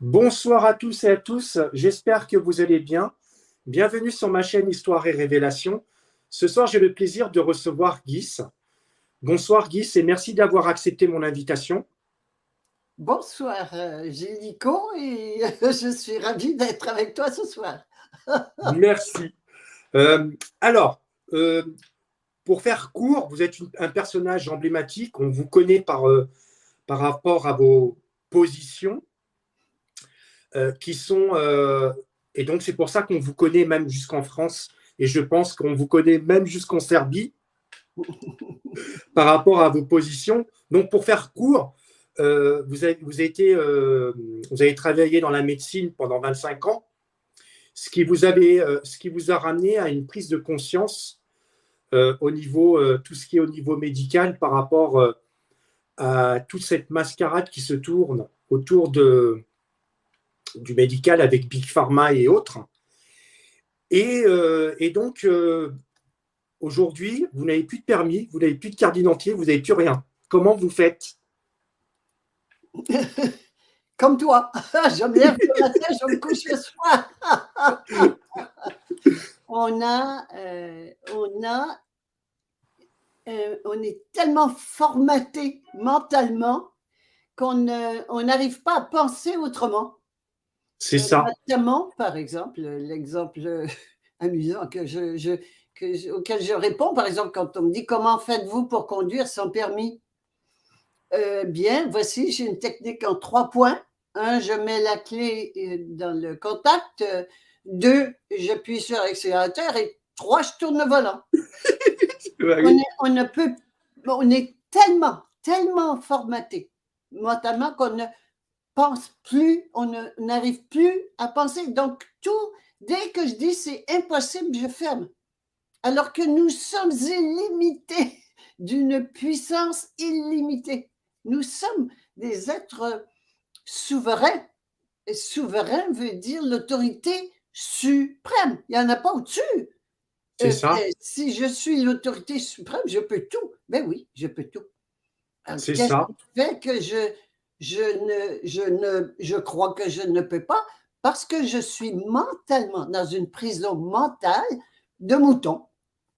Bonsoir à tous et à tous, j'espère que vous allez bien. Bienvenue sur ma chaîne Histoire et Révélation. Ce soir, j'ai le plaisir de recevoir Guis. Bonsoir Guis et merci d'avoir accepté mon invitation. Bonsoir, Gélico, et je suis ravie d'être avec toi ce soir. Merci. Euh, alors, euh, pour faire court, vous êtes un personnage emblématique. On vous connaît par rapport à vos positions qui sont... et donc, c'est pour ça qu'on vous connaît même jusqu'en France. Et je pense qu'on vous connaît même jusqu'en Serbie par rapport à vos positions. Donc, pour faire court, vous avez travaillé dans la médecine pendant 25 ans, ce qui vous a ramené à une prise de conscience au niveau, tout ce qui est au niveau médical par rapport à toute cette mascarade qui se tourne autour du médical avec Big Pharma et autres. Et donc, aujourd'hui, vous n'avez plus de permis, vous n'avez plus de carte d'identité, vous n'avez plus rien. Comment vous faites? Comme toi, je me lève le matin, je me couche le soir. On est tellement formaté mentalement qu'on n'arrive pas à penser autrement. C'est ça. Notamment, par exemple, l'exemple amusant auquel je réponds, par exemple, quand on me dit comment faites-vous pour conduire sans permis? Bien, voici, j'ai une technique en 3 points. 1, je mets la clé dans le contact. 2, j'appuie sur l'accélérateur. Et 3, je tourne le volant. Oui. On est tellement formaté mentalement qu'on ne pense plus, n'arrive plus à penser. Donc, dès que je dis c'est impossible, je ferme. Alors que nous sommes illimités, d'une puissance illimitée. Nous sommes des êtres souverains. Et souverain veut dire l'autorité suprême. Il n'y en a pas au-dessus. C'est ça. Si je suis l'autorité suprême, je peux tout. Ben oui, je peux tout. C'est Qu'est-ce ça. qui fait que je crois que je ne peux pas? Parce que je suis mentalement dans une prison mentale de mouton,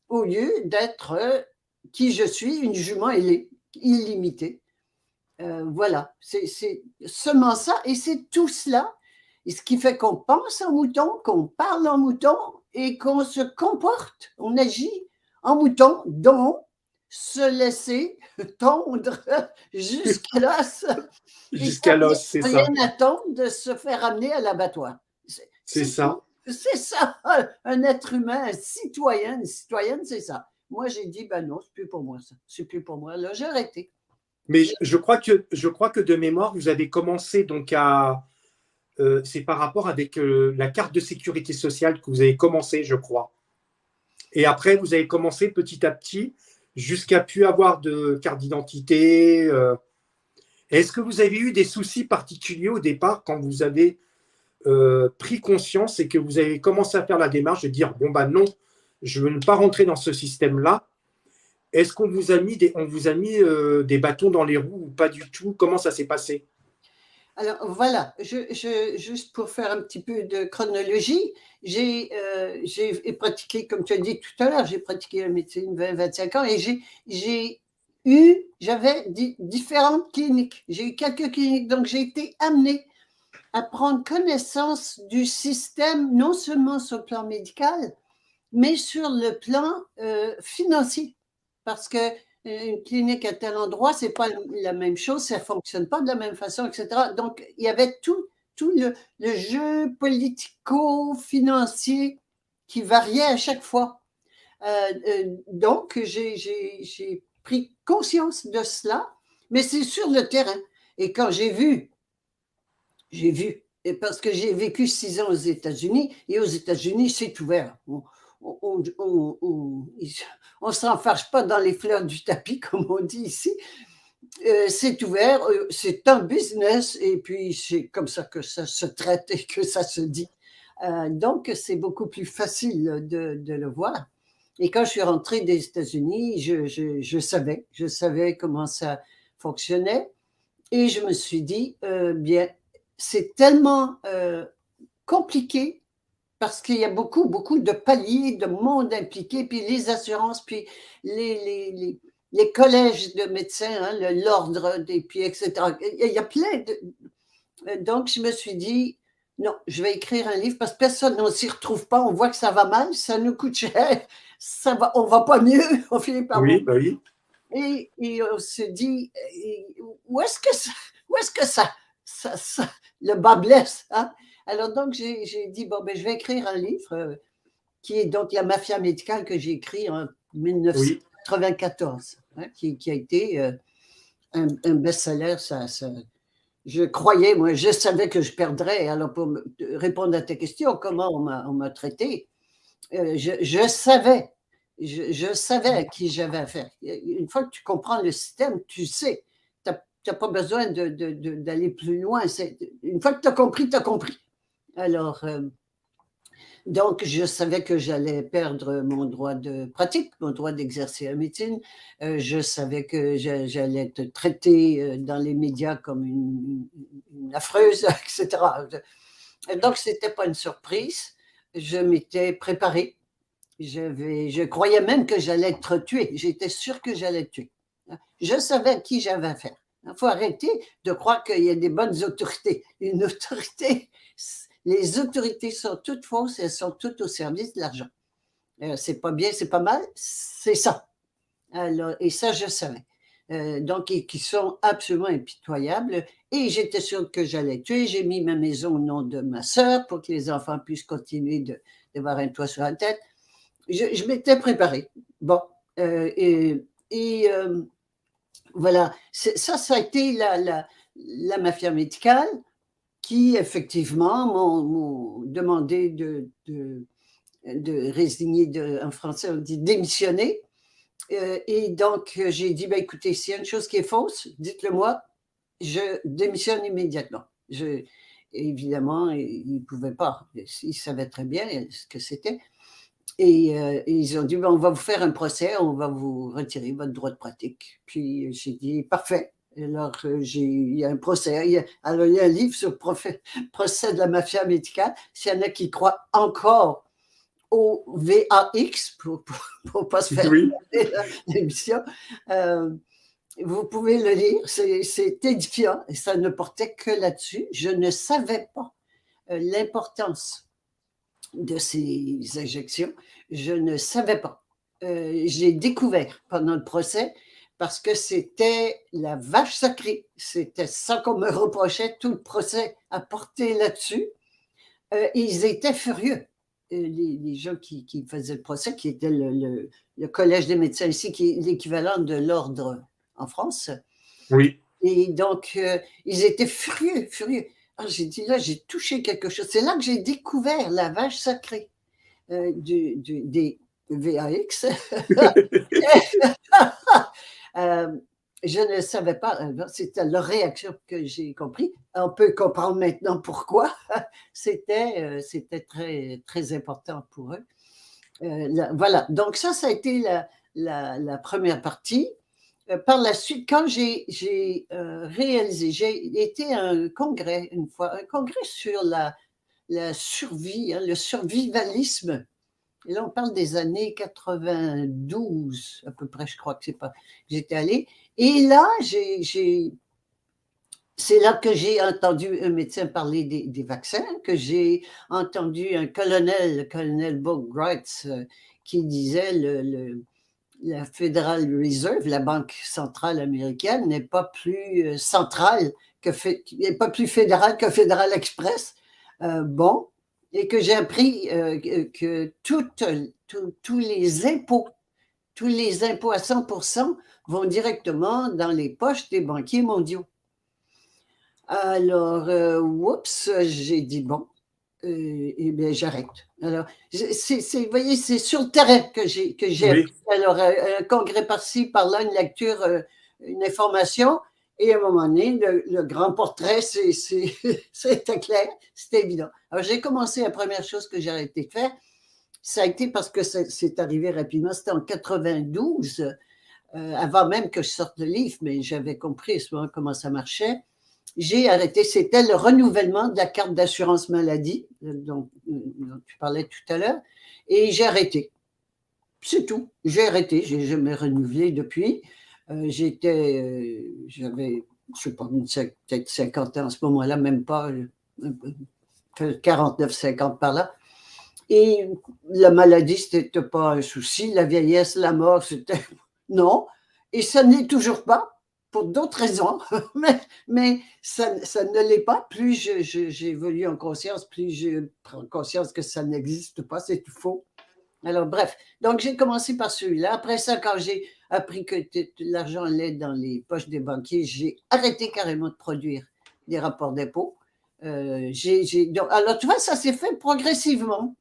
au lieu d'être qui je suis, une jument illimitée. Voilà, c'est seulement ça, et c'est tout cela, et ce qui fait qu'on pense en mouton, qu'on parle en mouton, et qu'on se comporte, on agit en mouton, dont se laisser tondre jusqu'à l'os et Jusqu'à l'os, c'est rien ça. attendre de se faire amener à l'abattoir. C'est ça. C'est ça, un être humain, un citoyen, une citoyenne, c'est ça. Moi, j'ai dit, ben non, c'est plus pour moi, ça. C'est plus pour moi. Là, j'ai arrêté. Mais je crois que de mémoire, vous avez commencé donc à. C'est par rapport avec la carte de sécurité sociale que vous avez commencé, je crois. Et après, vous avez commencé petit à petit jusqu'à plus avoir de carte d'identité. Est-ce que vous avez eu des soucis particuliers au départ quand vous avez pris conscience et que vous avez commencé à faire la démarche de dire bon bah non, je veux ne pas rentrer dans ce système-là. Est-ce qu'on vous a mis des bâtons dans les roues ou pas du tout? Comment ça s'est passé? Alors voilà, juste pour faire un petit peu de chronologie, j'ai pratiqué, comme tu as dit tout à l'heure, j'ai pratiqué la médecine 20-25 ans, et j'avais différentes cliniques. J'ai eu quelques cliniques, donc j'ai été amenée à prendre connaissance du système, non seulement sur le plan médical, mais sur le plan financier. Parce que une clinique à tel endroit, c'est pas la même chose, ça fonctionne pas de la même façon, etc. Donc, il y avait tout le jeu politico-financier qui variait à chaque fois. Donc, j'ai pris conscience de cela, mais c'est sur le terrain. Et quand j'ai vu, parce que j'ai vécu 6 ans aux États-Unis, et aux États-Unis, c'est ouvert. On ne s'enfarge pas dans les fleurs du tapis, comme on dit ici. C'est ouvert, c'est un business, et puis c'est comme ça que ça se traite et que ça se dit. Donc, c'est beaucoup plus facile de le voir. Et quand je suis rentrée des États-Unis, je savais comment ça fonctionnait. Et je me suis dit, bien, c'est tellement compliqué parce qu'il y a beaucoup, beaucoup de paliers, de monde impliqué, puis les assurances, puis les collèges de médecins, hein, l'ordre, puis etc. Il y a plein de... Donc, je me suis dit, non, je vais écrire un livre parce que personne ne s'y retrouve pas. On voit que ça va mal, ça nous coûte cher, ça va, on va pas mieux, on finit par Oui, bah oui. et on se dit, où est-ce que le bas blesse, hein? Alors donc, j'ai dit, bon, ben, je vais écrire un livre qui est donc La Mafia médicale que j'ai écrit en Oui. 1994, hein, qui a été un best-seller. Je croyais, moi, je savais que je perdrais. Alors, pour répondre à ta question, comment on m'a traité, je savais. Je savais à qui j'avais affaire. Une fois que tu comprends le système, tu sais. Tu n'as pas besoin d'aller plus loin. Une fois que tu as compris, tu as compris. Alors, donc, je savais que j'allais perdre mon droit de pratique, mon droit d'exercer la médecine. Je savais que j'allais être traitée dans les médias comme une affreuse, etc. Donc, ce n'était pas une surprise. Je m'étais préparée. Je croyais même que j'allais être tuée. J'étais sûre que j'allais être tuée. Je savais à qui j'avais affaire. Il faut arrêter de croire qu'il y a des bonnes autorités. Une autorité, les autorités sont toutes fausses, elles sont toutes au service de l'argent. C'est pas bien, c'est pas mal, c'est ça. Alors, et ça, je savais. Donc, qui sont absolument impitoyables. Et j'étais sûre que j'allais tuer. J'ai mis ma maison au nom de ma sœur pour que les enfants puissent continuer d'avoir un toit sur la tête. Je m'étais préparée. Bon, voilà, ça a été la mafia médicale qui, effectivement, m'ont demandé de résigner, en français, on dit démissionner. Et donc, j'ai dit, ben, écoutez, s'il y a une chose qui est fausse, dites-le moi, je démissionne immédiatement. Évidemment, ils ne pouvaient pas. Ils savaient très bien ce que c'était. Et ils ont dit, ben, on va vous faire un procès, on va vous retirer votre droit de pratique. Puis j'ai dit, parfait. Alors, il y a un procès. Alors, il y a un livre sur le procès de la mafia médicale. S'il y en a qui croient encore au VAX, pour ne pas se faire l'émission, vous pouvez le lire. C'est édifiant et ça ne portait que là-dessus. Je ne savais pas l'importance de ces injections. Je ne savais pas. J'ai découvert pendant le procès parce que c'était la vache sacrée. C'était ça qu'on me reprochait, tout le procès à porter là-dessus. Ils étaient furieux. Les gens qui faisaient le procès, qui était le Collège des médecins ici, qui est l'équivalent de l'ordre en France. Oui. Et donc, ils étaient furieux, furieux. Alors, j'ai dit, là, j'ai touché quelque chose. C'est là que j'ai découvert la vache sacrée des VAX. Je ne savais pas, c'était leur réaction que j'ai compris. On peut comprendre maintenant pourquoi. C'était très, très important pour eux. Voilà, donc ça a été la première partie. Par la suite, quand j'ai réalisé, j'ai été à un congrès une fois, un congrès sur la survie, hein, le survivalisme. Et là, on parle des années 92, à peu près, je crois que c'est pas. J'étais allée. Et là, c'est là que j'ai entendu un médecin parler des vaccins, que j'ai entendu un colonel, le colonel Bogreitz, qui disait la Federal Reserve, la banque centrale américaine, n'est pas plus centrale n'est pas plus fédérale que Federal Express. Bon, et que j'ai appris que tous les impôts à 100% vont directement dans les poches des banquiers mondiaux. Alors, oups, j'ai dit bon, eh bien, j'arrête. Alors, vous voyez, c'est sur le terrain que j'ai appris. Alors, un congrès par-ci, par-là, une lecture, une information, et à un moment donné, le grand portrait, c'était clair, c'était évident. Alors, j'ai commencé, la première chose que j'ai arrêté de faire, ça a été parce que c'est arrivé rapidement, c'était en 92, avant même que je sorte le livre, mais j'avais compris à ce moment comment ça marchait. j'ai arrêté. C'était le renouvellement de la carte d'assurance maladie dont tu parlais tout à l'heure. Et j'ai arrêté. C'est tout. J'ai arrêté. J'ai jamais renouvelé depuis. J'avais, je sais pas, peut-être 50 ans à ce moment-là, même pas, 49, 50 par là. Et la maladie, c'était pas un souci. La vieillesse, la mort, c'était non. Et ça n'est toujours pas, pour d'autres raisons, mais ça ne l'est pas. Plus j'évolue en conscience, plus je prends conscience que ça n'existe pas, c'est tout faux. Alors, bref, donc j'ai commencé par celui-là. Après ça, quand j'ai appris que l'argent allait dans les poches des banquiers, j'ai arrêté carrément de produire des rapports d'impôts. Alors, tu vois, ça s'est fait progressivement.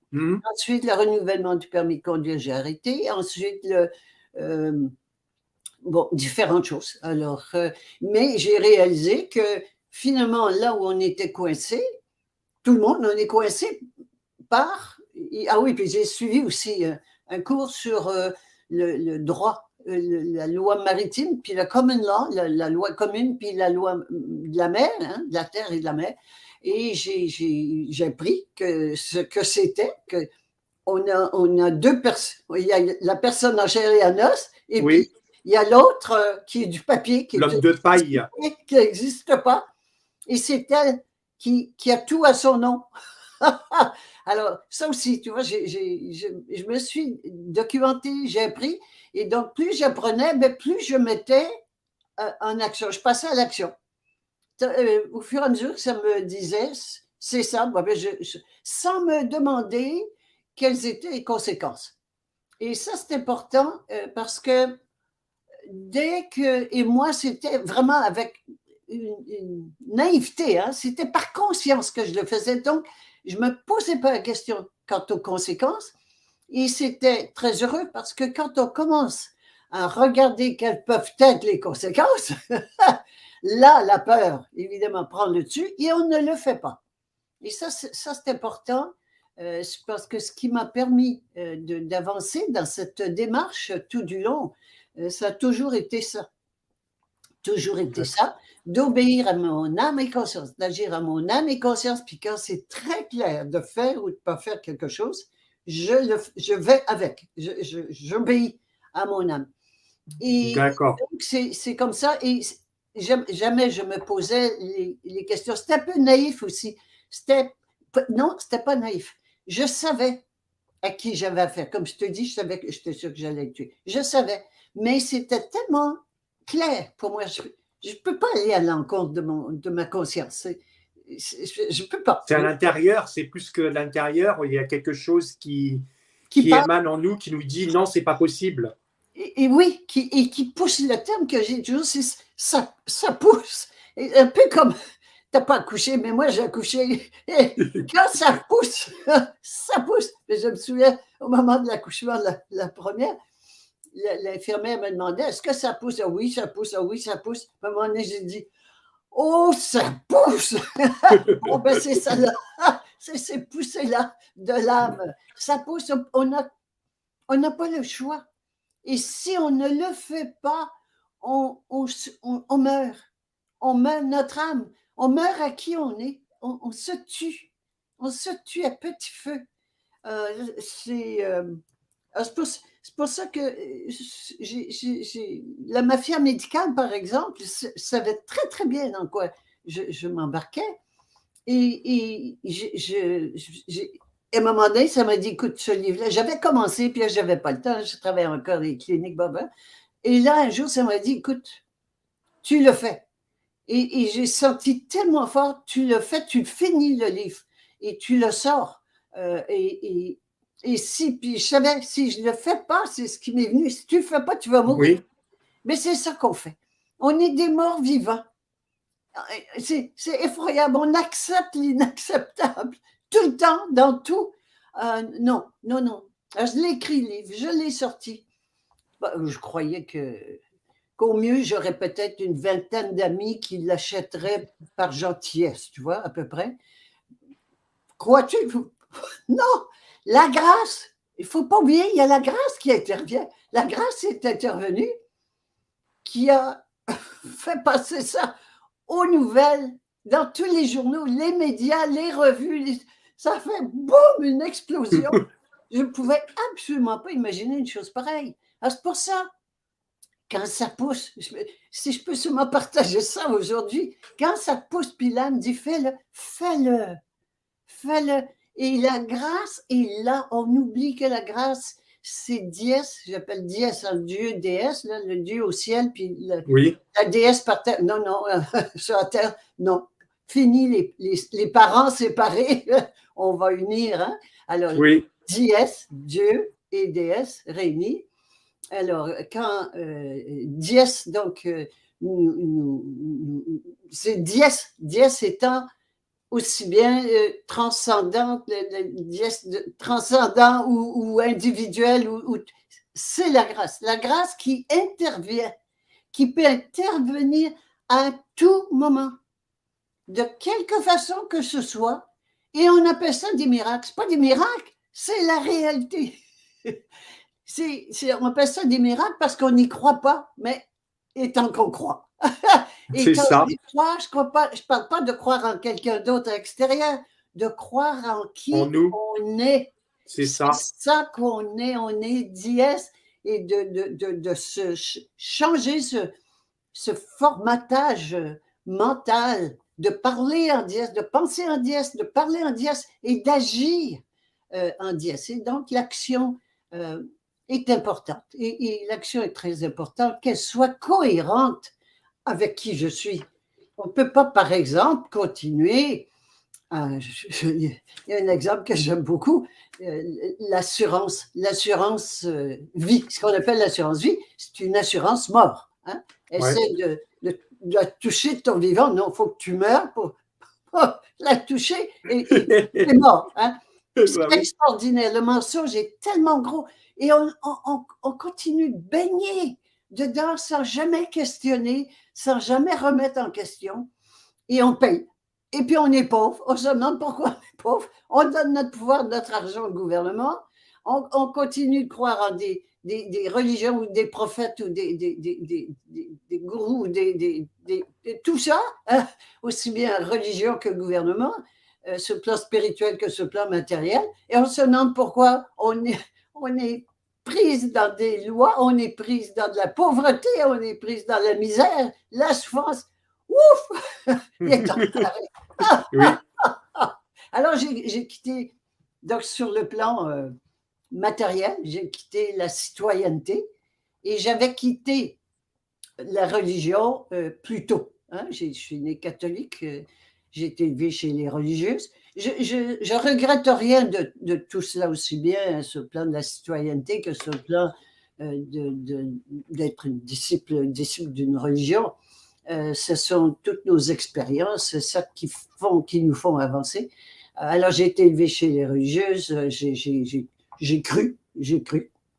Ensuite, le renouvellement du permis de conduire, j'ai arrêté. Ensuite, bon, différentes choses. Alors, mais j'ai réalisé que finalement, là où on était coincé, tout le monde, on est coincé par. Ah oui, puis j'ai suivi aussi un cours sur le droit, la loi maritime, puis la common law, la loi commune, puis la loi de la mer, hein, de la terre et de la mer. Et j'ai appris que ce que c'était, que on a deux personnes. Il y a la personne en chair et en os, et Oui. puis il y a l'autre qui est du papier, l'homme de paille, qui n'existe pas. Et c'est elle qui a tout à son nom. Alors, ça aussi, tu vois, je me suis documentée, j'ai appris. Et donc, plus j'apprenais, mais plus je mettais en action. Je passais à l'action. Au fur et à mesure que ça me disait, c'est ça, sans me demander quelles étaient les conséquences. Et ça, c'est important parce que dès que, et moi, c'était vraiment avec une naïveté, hein, c'était par conscience que je le faisais. Donc, je ne me posais pas la question quant aux conséquences. Et c'était très heureux parce que quand on commence à regarder quelles peuvent être les conséquences, là, la peur, évidemment, prend le dessus et on ne le fait pas. Et ça c'est important parce que ce qui m'a permis d'avancer dans cette démarche tout du long, ça a toujours été ça. Toujours été ça, d'obéir à mon âme et conscience, d'agir à mon âme et conscience, puis quand c'est très clair de faire ou de ne pas faire quelque chose, je vais avec, j'obéis à mon âme. Et d'accord. donc, c'est comme ça, et jamais je me posais les questions. C'était un peu naïf aussi. Non, c'était pas naïf. Je savais à qui j'avais affaire. Comme je te dis, je savais que j'étais sûre que j'allais le tuer. Je savais, mais c'était tellement clair pour moi. Je ne peux pas aller à l'encontre de ma conscience. Je ne peux pas. C'est à l'intérieur, c'est plus que l'intérieur. Il y a quelque chose qui émane en nous, qui nous dit non, c'est pas possible. Et oui, qui pousse le terme que j'ai toujours, c'est ça pousse. Et un peu comme, tu n'as pas accouché, mais moi j'ai accouché. Et quand ça pousse, ça pousse. Mais je me souviens, au moment de l'accouchement, la première, l'infirmière me demandait, est-ce que ça pousse? Ah oui, ça pousse, ah oui, ça pousse. À un moment donné, j'ai dit, oh, ça pousse! Bon, ben c'est ça là, c'est ces poussées-là de l'âme. Ça pousse, on n'a pas le choix. Et si on ne le fait pas, on meurt. On meurt notre âme. On meurt à qui on est. On se tue. On se tue à petit feu. C'est pour ça que la mafia médicale, par exemple, savait très, très bien dans quoi je m'embarquais. Et à un moment donné, ça m'a dit, écoute, ce livre-là, j'avais commencé, puis je n'avais pas le temps, je travaillais encore dans les cliniques, et là, un jour, ça m'a dit, écoute, tu le fais. Et j'ai senti tellement fort, tu le fais, tu finis le livre, et tu le sors. Et puis je savais, si je ne le fais pas, c'est ce qui m'est venu, si tu ne le fais pas, tu vas mourir. Oui. Mais c'est ça qu'on fait. On est des morts vivants. C'est effroyable, on accepte l'inacceptable tout le temps, dans tout. Non. Alors, je l'ai écrit, le livre, je l'ai sorti. Je croyais qu'au mieux, j'aurais peut-être une vingtaine d'amis qui l'achèteraient par gentillesse, tu vois, à peu près. Crois-tu? Non, la grâce, il ne faut pas oublier, il y a la grâce qui intervient. La grâce est intervenue, qui a fait passer ça aux nouvelles dans tous les journaux, les médias, les revues, ça fait boum, une explosion. Je ne pouvais absolument pas imaginer une chose pareille. Alors, c'est pour ça, quand ça pousse, si je peux seulement partager ça aujourd'hui, quand ça pousse, puis là, me dit, fais-le, fais-le, fais-le. Et la grâce est là. On oublie que la grâce, c'est dies, j'appelle dies un dieu, déesse, là, le dieu au ciel, puis Oui, la déesse par terre. Non, non, sur la terre, non. Fini les parents séparés, on va unir. Hein? Alors, oui, dies, Dieu et déesse réunis. Alors, quand dies, donc, c'est dies étant aussi bien transcendant, transcendant ou individuel, c'est la grâce. La grâce qui intervient, qui peut intervenir à tout moment, de quelque façon que ce soit, et on appelle ça des miracles. Ce n'est pas des miracles, c'est la réalité. On appelle ça des miracles parce qu'on n'y croit pas, mais étant qu'on croit. Et c'est quand ça. je dis croire, je ne parle pas de croire en quelqu'un d'autre à l'extérieur, de croire en En qui nous, on est. c'est C'est ça. ça qu'on est, on est dies, et de se changer ce formatage mental, de parler en dièse, de penser en dièse, de parler en dièse et d'agir en dièse. Et donc, l'action est importante. Et l'action est très importante, qu'elle soit cohérente avec qui je suis. On ne peut pas, par exemple, continuer. Il y a un exemple que j'aime beaucoup, l'assurance vie. Ce qu'on appelle l'assurance vie, c'est une assurance mort. Hein? Ouais. Essaie de la toucher de ton vivant. Non, il faut que tu meurs pour la toucher et tu es mort. Hein? C'est Bah oui. extraordinaire. Le mensonge est tellement gros. Et on continue de baigner dedans sans jamais questionner, sans jamais remettre en question. Et on paye. Et puis on est pauvre. On se demande pourquoi on est pauvre. On donne notre pouvoir, notre argent au gouvernement. On continue de croire en des religions ou des prophètes ou des gourous, tout ça, hein, aussi bien religion que gouvernement, sur le plan spirituel que sur le plan matériel. Et on se demande pourquoi on est prise dans des lois, on est prise dans de la pauvreté, on est prise dans la misère, la souffrance. Ouf! Il est en Oui, Alors, j'ai quitté, donc sur le plan matériel, j'ai quitté la citoyenneté et j'avais quitté la religion plus tôt. Hein? Je suis née catholique, j'ai été élevée chez les religieuses. Je regrette rien de tout cela, aussi bien sur le plan de la citoyenneté que sur le plan d'être disciple d'une religion. Ce sont toutes nos expériences, c'est ça qui nous font avancer. Alors, j'ai été élevée chez les religieuses, j'ai cru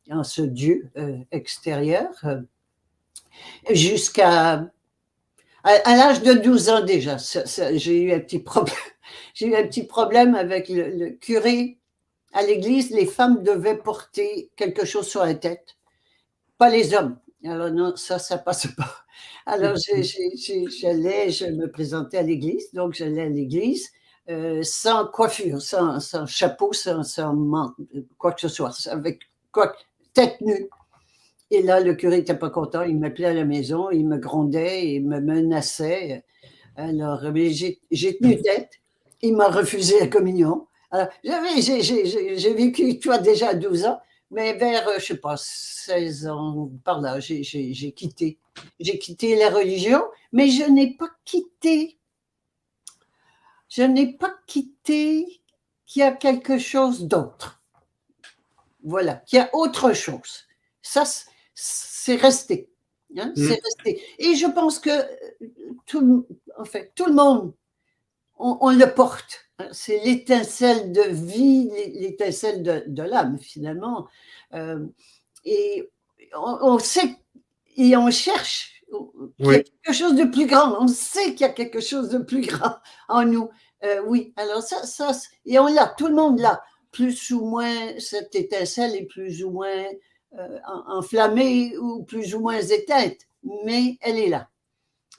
en ce Dieu extérieur, jusqu'à à l'âge de 12 ans déjà. J'ai eu un petit problème. J'ai eu un petit problème avec le curé à l'église. Les femmes devaient porter quelque chose sur la tête, pas les hommes. Alors non, ça passe pas. Alors je me présentais à l'église, donc j'allais à l'église sans coiffure, sans chapeau, sans quoi que ce soit, avec tête nue. Et là, le curé n'était pas content, il m'appelait à la maison, il me grondait, il me menaçait. Alors, j'ai tenu tête, il m'a refusé la communion. Alors, j'ai vécu, toi, déjà à 12 ans, mais vers, je ne sais pas, 16 ans, par là, j'ai quitté. J'ai quitté la religion, mais je n'ai pas quitté qu'il y a quelque chose d'autre. Voilà, qu'il y a autre chose. Ça, c'est resté. Hein, c'est resté. Et je pense que tout le monde, on le porte. C'est l'étincelle de vie, l'étincelle de l'âme, finalement. Et on sait, et on cherche qu'il y a quelque chose de plus grand. On sait qu'il y a quelque chose de plus grand en nous. Oui, alors ça, et on l'a, tout le monde l'a. Plus ou moins, cette étincelle est plus ou moins enflammée ou plus ou moins éteinte, mais elle est là.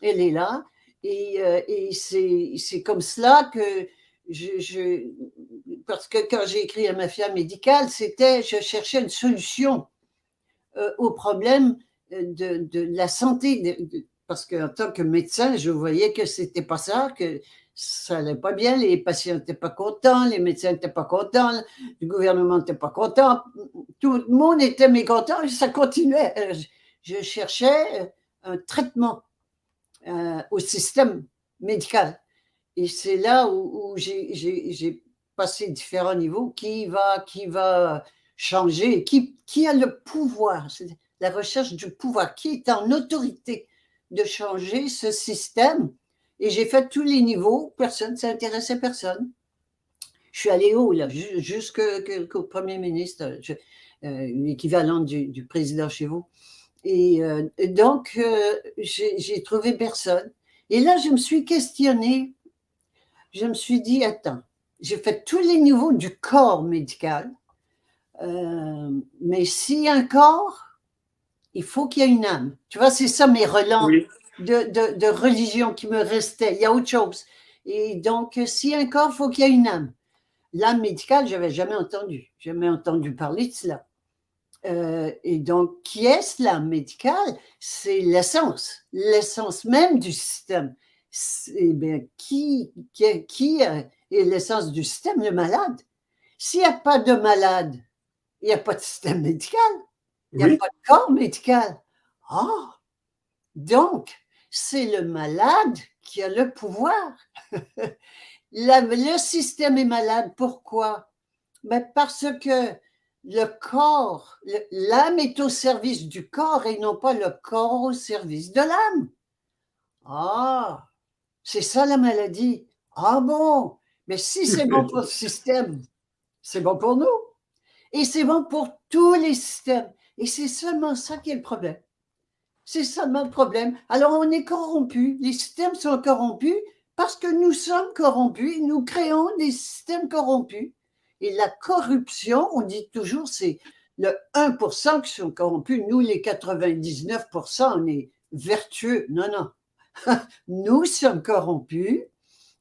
Elle est là. Et c'est comme cela que parce que quand j'ai écrit à ma fille médicale, je cherchais une solution au problème de la santé. Parce qu'en tant que médecin, je voyais que c'était pas ça, que ça allait pas bien, les patients n'étaient pas contents, les médecins n'étaient pas contents, le gouvernement n'était pas content, tout le monde était mécontent et ça continuait. Je cherchais un traitement au système médical. Et c'est là où j'ai passé différents niveaux. Qui va changer? Qui a le pouvoir? C'est la recherche du pouvoir. Qui est en autorité de changer ce système? Et j'ai fait tous les niveaux. Personne, ça intéressait personne. Je suis allée haut, là, jusqu'au Premier ministre, l'équivalent du président chez vous. Et donc, j'ai trouvé personne. Et là, je me suis questionnée. Je me suis dit, attends, j'ai fait tous les niveaux du corps médical, mais s'il y a un corps, il faut qu'il y ait une âme. Tu vois, c'est ça mes relents Oui. de religion qui me restaient. Il y a autre chose. Et donc, s'il y a un corps, il faut qu'il y ait une âme. L'âme médicale, je n'avais jamais entendu parler de cela. Et donc, qui est l'âme médicale? C'est l'essence même du système. Eh bien, qui est l'essence du système? Le malade. S'il n'y a pas de malade, il n'y a pas de système médical, il n'y a pas de corps médical. Ah, donc, c'est le malade qui a le pouvoir. Le système est malade. Pourquoi? Ben parce que le corps, l'âme est au service du corps et non pas le corps au service de l'âme. Ah, c'est ça la maladie. Ah bon, mais si c'est bon pour le système, c'est bon pour nous. Et c'est bon pour tous les systèmes. Et c'est seulement ça qui est le problème. C'est seulement le problème. Alors on est corrompu. Les systèmes sont corrompus parce que nous sommes corrompus. Nous créons des systèmes corrompus. Et la corruption, on dit toujours, c'est le 1% qui sont corrompus. Nous, les 99%, on est vertueux. Non, non. Nous sommes corrompus.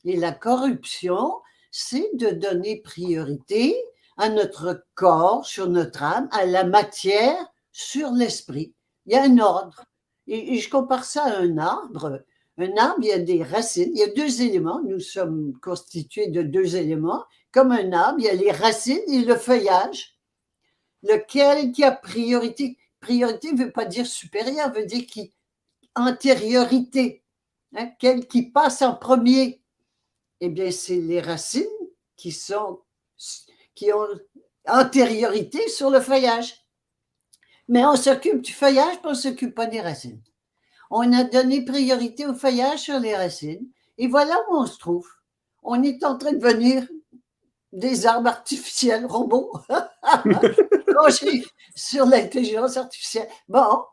Et la corruption, c'est de donner priorité à notre corps, sur notre âme, à la matière, sur l'esprit. Il y a un ordre. Et je compare ça à un arbre. Un arbre, il y a des racines, il y a deux éléments. Nous sommes constitués de deux éléments. Comme un arbre, il y a les racines et le feuillage. Lequel qui a priorité? Priorité ne veut pas dire supérieur, veut dire qui antériorité. Hein, quel qui passe en premier? Eh bien, c'est les racines qui ont antériorité sur le feuillage. Mais on s'occupe du feuillage, mais on ne s'occupe pas des racines. On a donné priorité au feuillage sur les racines. Et voilà où on se trouve. On est en train de devenir des arbres artificiels, robots, sur l'intelligence artificielle. Bon,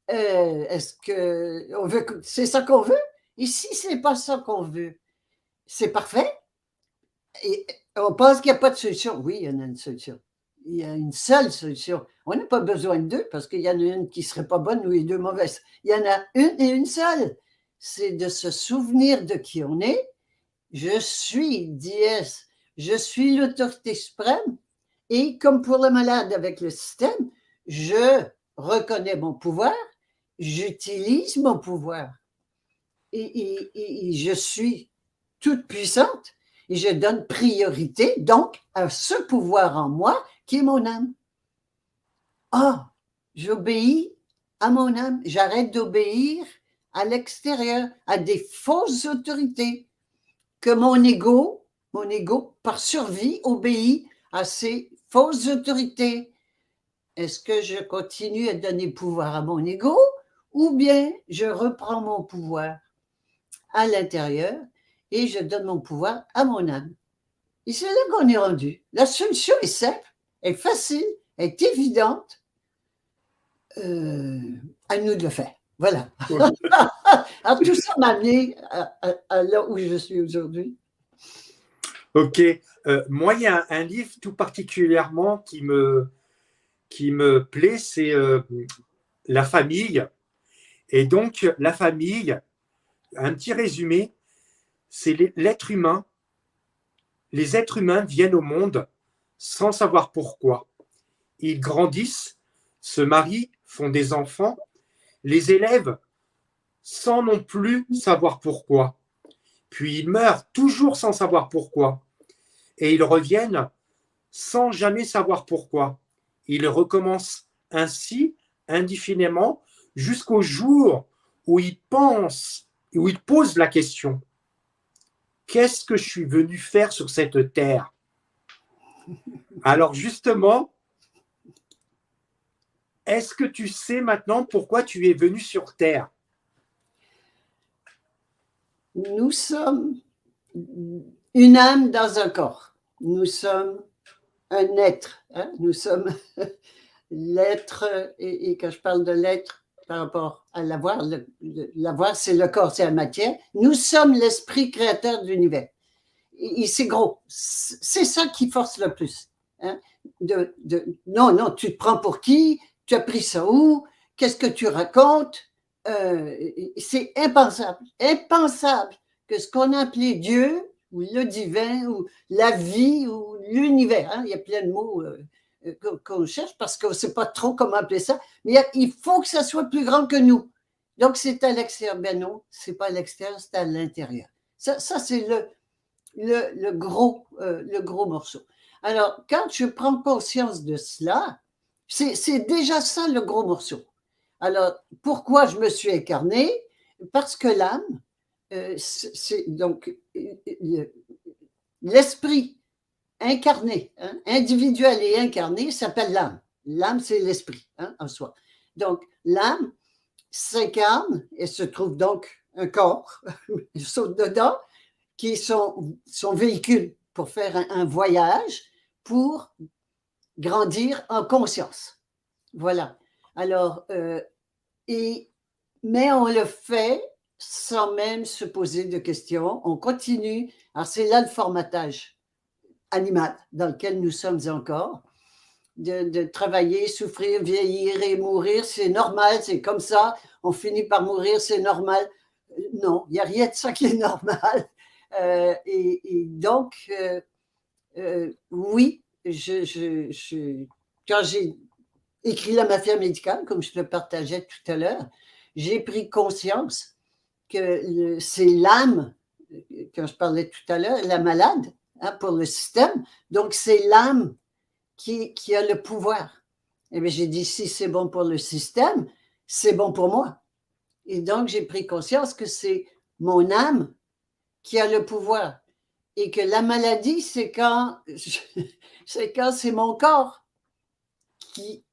est-ce que on veut, c'est ça qu'on veut? Et si ce n'est pas ça qu'on veut, c'est parfait? Et on pense qu'il n'y a pas de solution. Oui, il y en a une solution. Il y a une seule solution. On n'a pas besoin de deux parce qu'il y en a une qui ne serait pas bonne ou les deux mauvaises. Il y en a une et une seule. C'est de se souvenir de qui on est. Je suis Dies, je suis l'autorité suprême. Et comme pour le malade avec le système, je reconnais mon pouvoir, j'utilise mon pouvoir. Et je suis toute puissante. Et je donne priorité, donc, à ce pouvoir en moi qui est mon âme. Ah, j'obéis à mon âme. J'arrête d'obéir à l'extérieur, à des fausses autorités. Que mon ego, par survie, obéit à ces fausses autorités. Est-ce que je continue à donner pouvoir à mon ego ou bien je reprends mon pouvoir à l'intérieur et je donne mon pouvoir à mon âme? Et c'est là qu'on est rendu. La solution est simple, est facile, est évidente. À nous de le faire. Voilà. Alors, tout ça m'a amené à là où je suis aujourd'hui. Ok. Moi, il y a un livre tout particulièrement qui me plaît, c'est La famille. Et donc, la famille, un petit résumé, c'est l'être humain. Les êtres humains viennent au monde sans savoir pourquoi. Ils grandissent, se marient, font des enfants, les élèvent sans non plus savoir pourquoi. Puis ils meurent toujours sans savoir pourquoi. Et ils reviennent sans jamais savoir pourquoi. Ils recommencent ainsi indéfiniment jusqu'au jour où ils pensent, où ils posent la question: qu'est-ce que je suis venu faire sur cette terre? Alors justement, est-ce que tu sais maintenant pourquoi tu es venu sur terre? Nous sommes une âme dans un corps. Nous sommes un être. Hein? Nous sommes l'être, et quand je parle de l'être par rapport à l'avoir, l'avoir c'est le corps, c'est la matière. Nous sommes l'esprit créateur de l'univers. Et c'est gros. C'est ça qui force le plus. Hein? Non, non, tu te prends pour qui? Tu as pris ça où? Qu'est-ce que tu racontes? C'est impensable, impensable que ce qu'on a appelé Dieu ou le divin ou la vie ou l'univers, hein, il y a plein de mots qu'on cherche parce qu'on ne sait pas trop comment appeler ça, mais il faut que ça soit plus grand que nous. Donc c'est à l'extérieur. Ben non, c'est pas à l'extérieur, c'est à l'intérieur. Ça c'est le gros morceau. Alors, quand je prends conscience de cela, c'est déjà ça le gros morceau. Alors, pourquoi je me suis incarné? Parce que l'âme, c'est donc l'esprit incarné, hein, individuel et incarné, s'appelle l'âme. L'âme, c'est l'esprit, hein, en soi. Donc, l'âme s'incarne et se trouve donc un corps, il saute dedans, qui est son véhicule pour faire un voyage, pour grandir en conscience. Voilà. Alors, mais on le fait sans même se poser de questions. On continue. Alors, c'est là le formatage animal dans lequel nous sommes encore. De travailler, souffrir, vieillir et mourir, c'est normal, c'est comme ça. On finit par mourir, c'est normal. Non, il n'y a rien de ça qui est normal. Et donc, oui, quand j'ai écrit la mafia médicale, comme je le partageais tout à l'heure, j'ai pris conscience que c'est l'âme, quand je parlais tout à l'heure, la malade, hein, pour le système. Donc, c'est l'âme qui a le pouvoir. Et bien, j'ai dit, si c'est bon pour le système, c'est bon pour moi. Et donc, j'ai pris conscience que c'est mon âme qui a le pouvoir. Et que la maladie, c'est quand c'est mon corps qui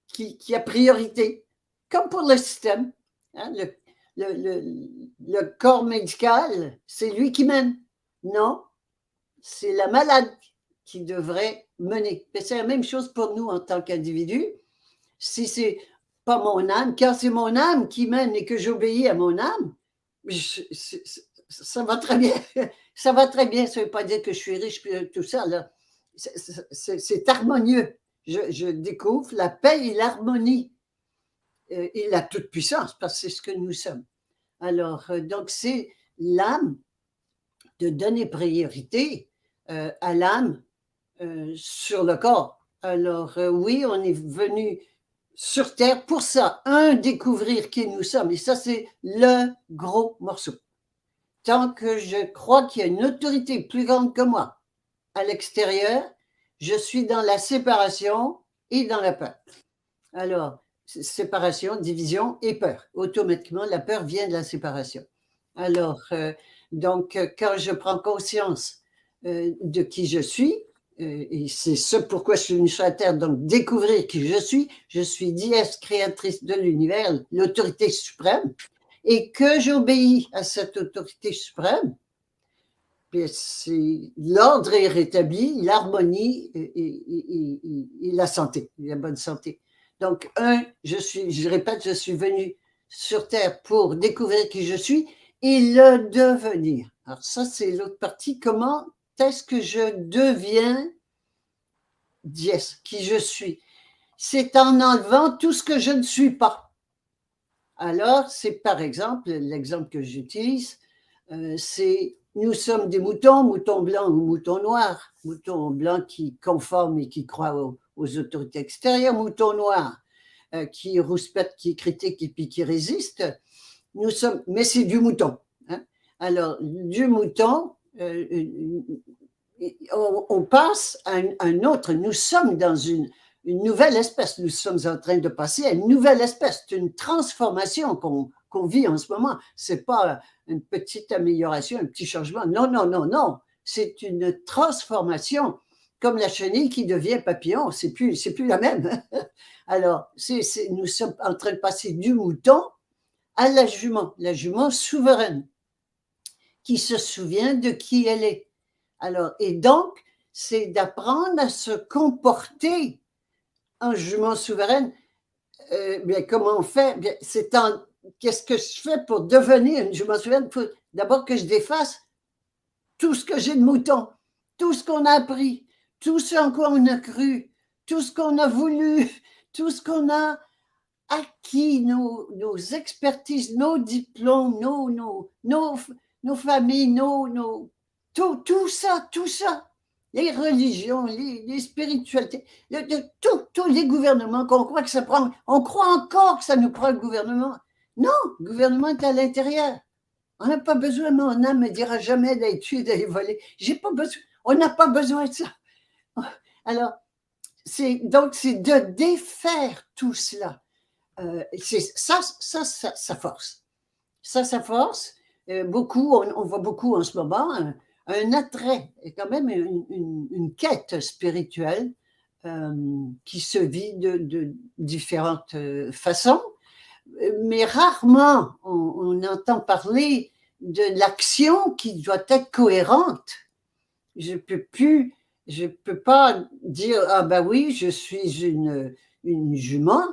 a priorité, comme pour le système. Hein, le corps médical, c'est lui qui mène. Non, c'est la malade qui devrait mener. Mais c'est la même chose pour nous en tant qu'individus. Si c'est pas mon âme, quand c'est mon âme qui mène et que j'obéis à mon âme, ça va très bien. Ça va très bien. Ça ne veut pas dire que je suis riche, tout ça. Là. C'est harmonieux. Je découvre la paix et l'harmonie et la toute-puissance, parce que c'est ce que nous sommes. Alors, donc, c'est l'âme de donner priorité à l'âme sur le corps. Alors, oui, on est venu sur Terre pour ça. Découvrir qui nous sommes. Et ça, c'est le gros morceau. Tant que je crois qu'il y a une autorité plus grande que moi à l'extérieur, je suis dans la séparation et dans la peur. Alors, séparation, division et peur. Automatiquement, la peur vient de la séparation. Alors, donc, quand je prends conscience de qui je suis, et c'est ce pourquoi je suis venue sur la Terre, donc découvrir qui je suis déesse créatrice de l'univers, l'autorité suprême, et que j'obéis à cette autorité suprême, l'ordre est rétabli, l'harmonie et la santé, la bonne santé. Donc, je répète, je suis venue sur Terre pour découvrir qui je suis et le devenir. Alors ça, c'est l'autre partie. Comment est-ce que je deviens dièse, qui je suis? C'est en enlevant tout ce que je ne suis pas. Alors, c'est par exemple, l'exemple que j'utilise, Nous sommes des moutons, moutons blancs ou moutons noirs. Moutons blancs qui conforment et qui croient aux autorités extérieures, moutons noirs qui rouspètent, qui critiquent et puis qui résistent. Mais c'est du mouton. Hein. Alors, du mouton, on passe à un autre. Nous sommes dans une nouvelle espèce. Nous sommes en train de passer à une nouvelle espèce. C'est une transformation qu'on vit en ce moment. Ce n'est pas une petite amélioration, un petit changement. Non, non, non, non. C'est une transformation, comme la chenille qui devient papillon. C'est plus la même. Alors, nous sommes en train de passer du mouton à la jument souveraine, qui se souvient de qui elle est. Alors, et donc, c'est d'apprendre à se comporter en jument souveraine. Bien, comment on fait? Bien, qu'est-ce que je fais pour devenir une jument souveraine? Il faut d'abord que je défasse tout ce que j'ai de mouton, tout ce qu'on a appris, tout ce en quoi on a cru, tout ce qu'on a voulu, tout ce qu'on a acquis, nos expertises, nos diplômes, nos familles, tout ça, les religions, les spiritualités, tous les gouvernements qu'on croit que ça prend, on croit encore que ça nous prend le gouvernement. Non, le gouvernement est à l'intérieur. On n'a pas besoin, mon âme ne me dira jamais d'aller tuer, d'aller voler. On n'a pas besoin de ça. Alors, donc, c'est de défaire tout cela. Ça force. Ça force. Beaucoup, on voit beaucoup en ce moment un attrait et quand même une quête spirituelle qui se vit de différentes façons, mais rarement on entend parler de l'action qui doit être cohérente. Je peux pas dire ah ben oui, je suis une jument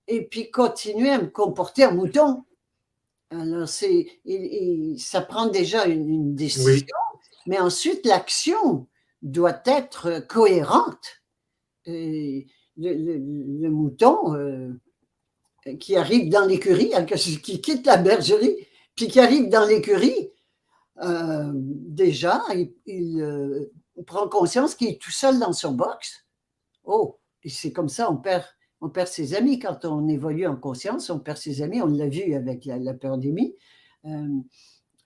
et puis continuer à me comporter en mouton. Alors ça prend déjà une décision. Oui. Mais ensuite, l'action doit être cohérente. Et le mouton qui arrive dans l'écurie, qui quitte la bergerie, puis qui arrive dans l'écurie, déjà, il prend conscience qu'il est tout seul dans son box. Oh, et c'est comme ça, on perd ses amis. Quand on évolue en conscience, on perd ses amis. On l'a vu avec la pandémie.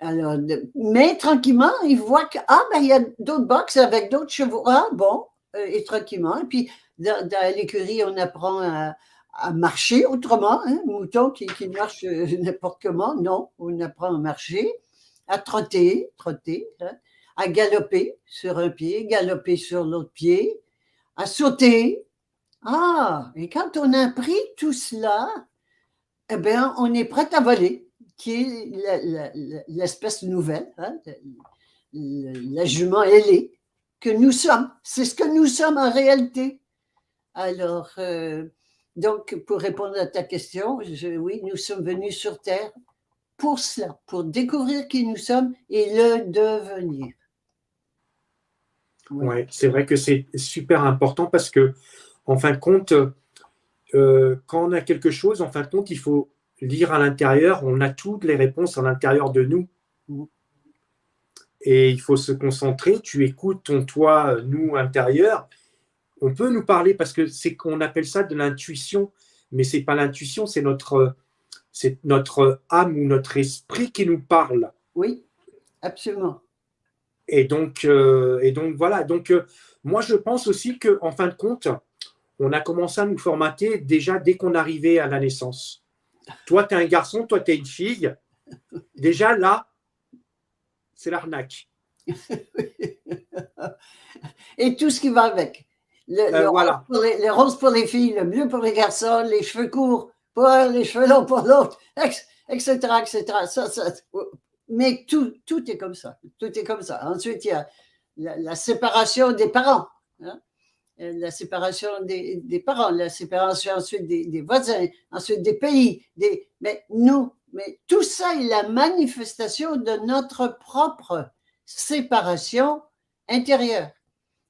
Alors, mais tranquillement, il voit que il y a d'autres box avec d'autres chevaux. Ah bon, et tranquillement. Et puis, dans l'écurie, on apprend à marcher autrement. Hein, mouton qui marche n'importe comment. Non, on apprend à marcher, à trotter, hein, à galoper sur un pied, galoper sur l'autre pied, à sauter. Ah, et quand on a appris tout cela, eh bien, on est prêt à voler, qui est l'espèce nouvelle, hein, la jument ailée que nous sommes. C'est ce que nous sommes en réalité. Alors, donc, pour répondre à ta question, oui, nous sommes venus sur Terre pour cela, pour découvrir qui nous sommes et le devenir. Oui, ouais, c'est vrai que c'est super important parce que, en fin de compte, quand on a quelque chose, en fin de compte, il faut lire à l'intérieur. On a toutes les réponses à l'intérieur de nous. Et il faut se concentrer. Tu écoutes ton toi, nous, intérieur. On peut nous parler parce que c'est qu'on appelle ça de l'intuition, mais c'est pas l'intuition, c'est notre âme ou notre esprit qui nous parle. Oui, absolument. Et donc voilà. Donc, moi, je pense aussi qu'en fin de compte, on a commencé à nous formater déjà dès qu'on arrivait à la naissance. Toi, tu es un garçon, toi, tu es une fille. Déjà, là, c'est l'arnaque. Et tout ce qui va avec. Voilà. Le rose pour les filles, le bleu pour les garçons, les cheveux courts pour un, les cheveux longs pour l'autre, etc., etc. Mais tout est comme ça. Tout est comme ça. Ensuite, il y a la séparation des parents. Hein? La séparation des parents, la séparation ensuite des voisins, ensuite des pays. Mais tout ça est la manifestation de notre propre séparation intérieure.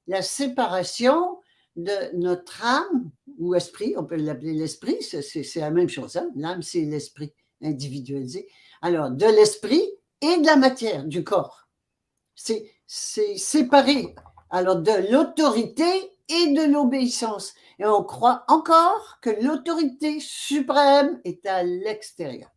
La séparation de notre âme ou esprit, on peut l'appeler l'esprit, c'est la même chose. Hein? L'âme, c'est l'esprit individualisé. Alors, de l'esprit et de la matière du corps. C'est séparé. Alors, de l'autorité et de l'obéissance. Et on croit encore que l'autorité suprême est à l'extérieur.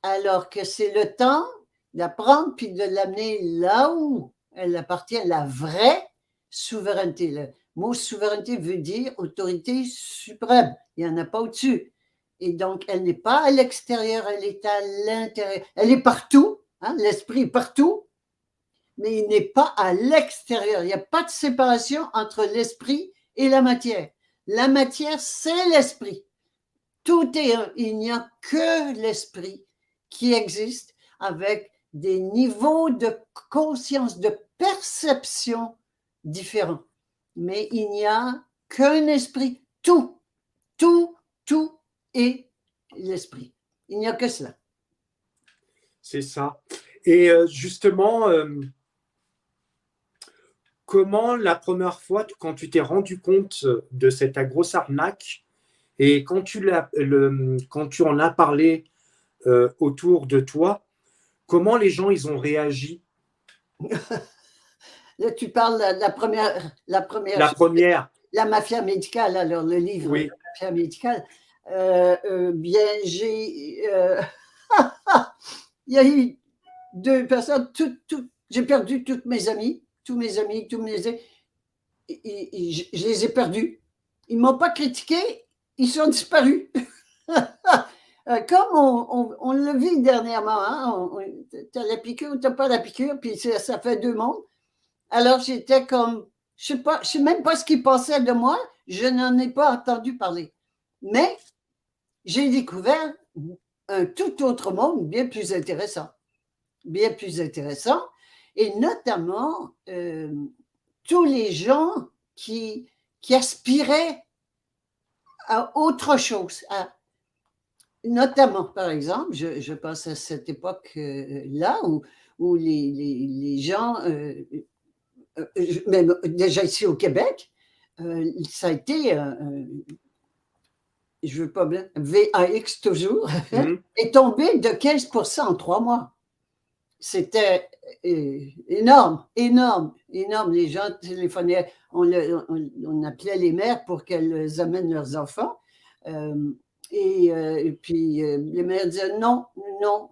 Alors que c'est le temps d'apprendre puis de l'amener là où elle appartient, la vraie souveraineté. Le mot souveraineté veut dire autorité suprême. Il n'y en a pas au-dessus. Et donc, elle n'est pas à l'extérieur, elle est à l'intérieur. Elle est partout, hein, l'esprit est partout, mais il n'est pas à l'extérieur. Il n'y a pas de séparation entre l'esprit et la matière. La matière, c'est l'esprit. Tout est un. Il n'y a que l'esprit qui existe avec des niveaux de conscience, de perception différents. Mais il n'y a qu'un esprit. Tout, tout, tout est l'esprit. Il n'y a que cela. C'est ça. Et justement, comment la première fois, quand tu t'es rendu compte de cette grosse arnaque et quand tu en as parlé autour de toi, comment les gens ils ont réagi? Là, tu parles de la première. La première, La mafia médicale, alors le livre, oui. La mafia médicale. Bien, il y a eu 2 personnes, j'ai perdu tous mes amis, je les ai perdus. Ils ne m'ont pas critiqué, ils sont disparus. Comme on le vit dernièrement, hein, tu as la piqûre ou tu n'as pas la piqûre, puis ça fait 2 mondes. Alors j'étais comme, je ne sais même pas ce qu'ils pensaient de moi, je n'en ai pas entendu parler. Mais j'ai découvert un tout autre monde bien plus intéressant. Bien plus intéressant. Et notamment, tous les gens qui aspiraient à autre chose. Notamment, par exemple, je pense à cette époque-là où les gens, même déjà ici au Québec, ça a été, je veux pas bien, VAX toujours, est tombé de 15% en 3 mois. C'était énorme, énorme, énorme. Les gens téléphonaient, on appelait les mères pour qu'elles amènent leurs enfants. Et puis les mères disaient non, non.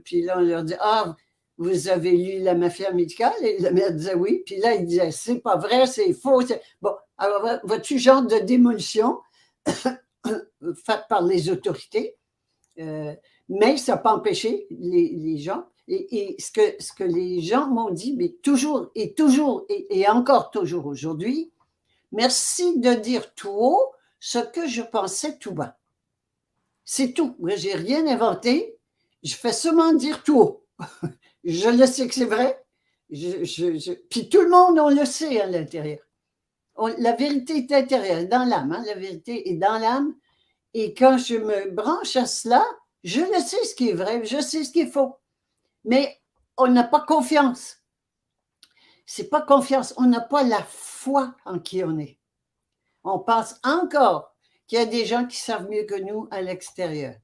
Puis là, on leur dit, ah, vous avez lu La mafia médicale? Et la mère disait oui. Puis là, il disait, c'est pas vrai, c'est faux. Bon, alors, vois-tu, genre de démolition faite par les autorités. Mais ça n'a pas empêché les gens. Et ce que les gens m'ont dit, mais toujours et encore toujours aujourd'hui, merci de dire tout haut ce que je pensais tout bas. C'est tout. Moi, je n'ai rien inventé. Je fais seulement dire tout haut. Je le sais que c'est vrai. Puis tout le monde, on le sait à l'intérieur. La vérité est intérieure, dans l'âme. Hein, la vérité est dans l'âme. Et quand je me branche à cela, je le sais ce qui est vrai, je sais ce qui est faux. Mais on n'a pas confiance. C'est pas confiance, on n'a pas la foi en qui on est. On pense encore qu'il y a des gens qui savent mieux que nous à l'extérieur.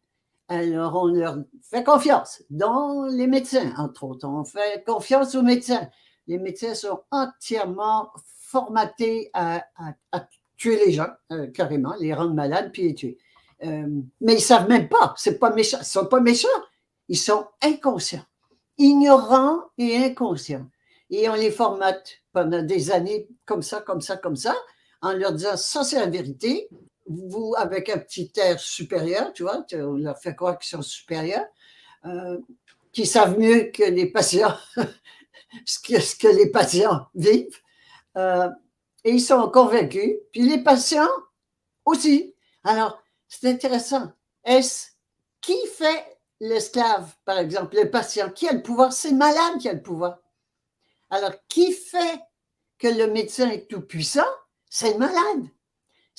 Alors, on leur fait confiance, dont les médecins, entre autres. On fait confiance aux médecins. Les médecins sont entièrement formatés à tuer les gens, carrément, les rendre malades, puis les tuer. Mais ils ne savent même pas. C'est pas méchant. Ils ne sont pas méchants. Ils sont inconscients. Ignorants et inconscients. Et on les formate pendant des années comme ça, en leur disant ça, c'est la vérité. Vous, avec un petit air supérieur, tu vois, on leur fait croire qu'ils sont supérieurs, qu'ils savent mieux que les patients, ce que les patients vivent. Et ils sont convaincus. Puis les patients aussi. Alors, c'est intéressant. Qui fait l'esclave, par exemple, le patient? Qui a le pouvoir? C'est le malade qui a le pouvoir. Alors, qui fait que le médecin est tout puissant? C'est le malade.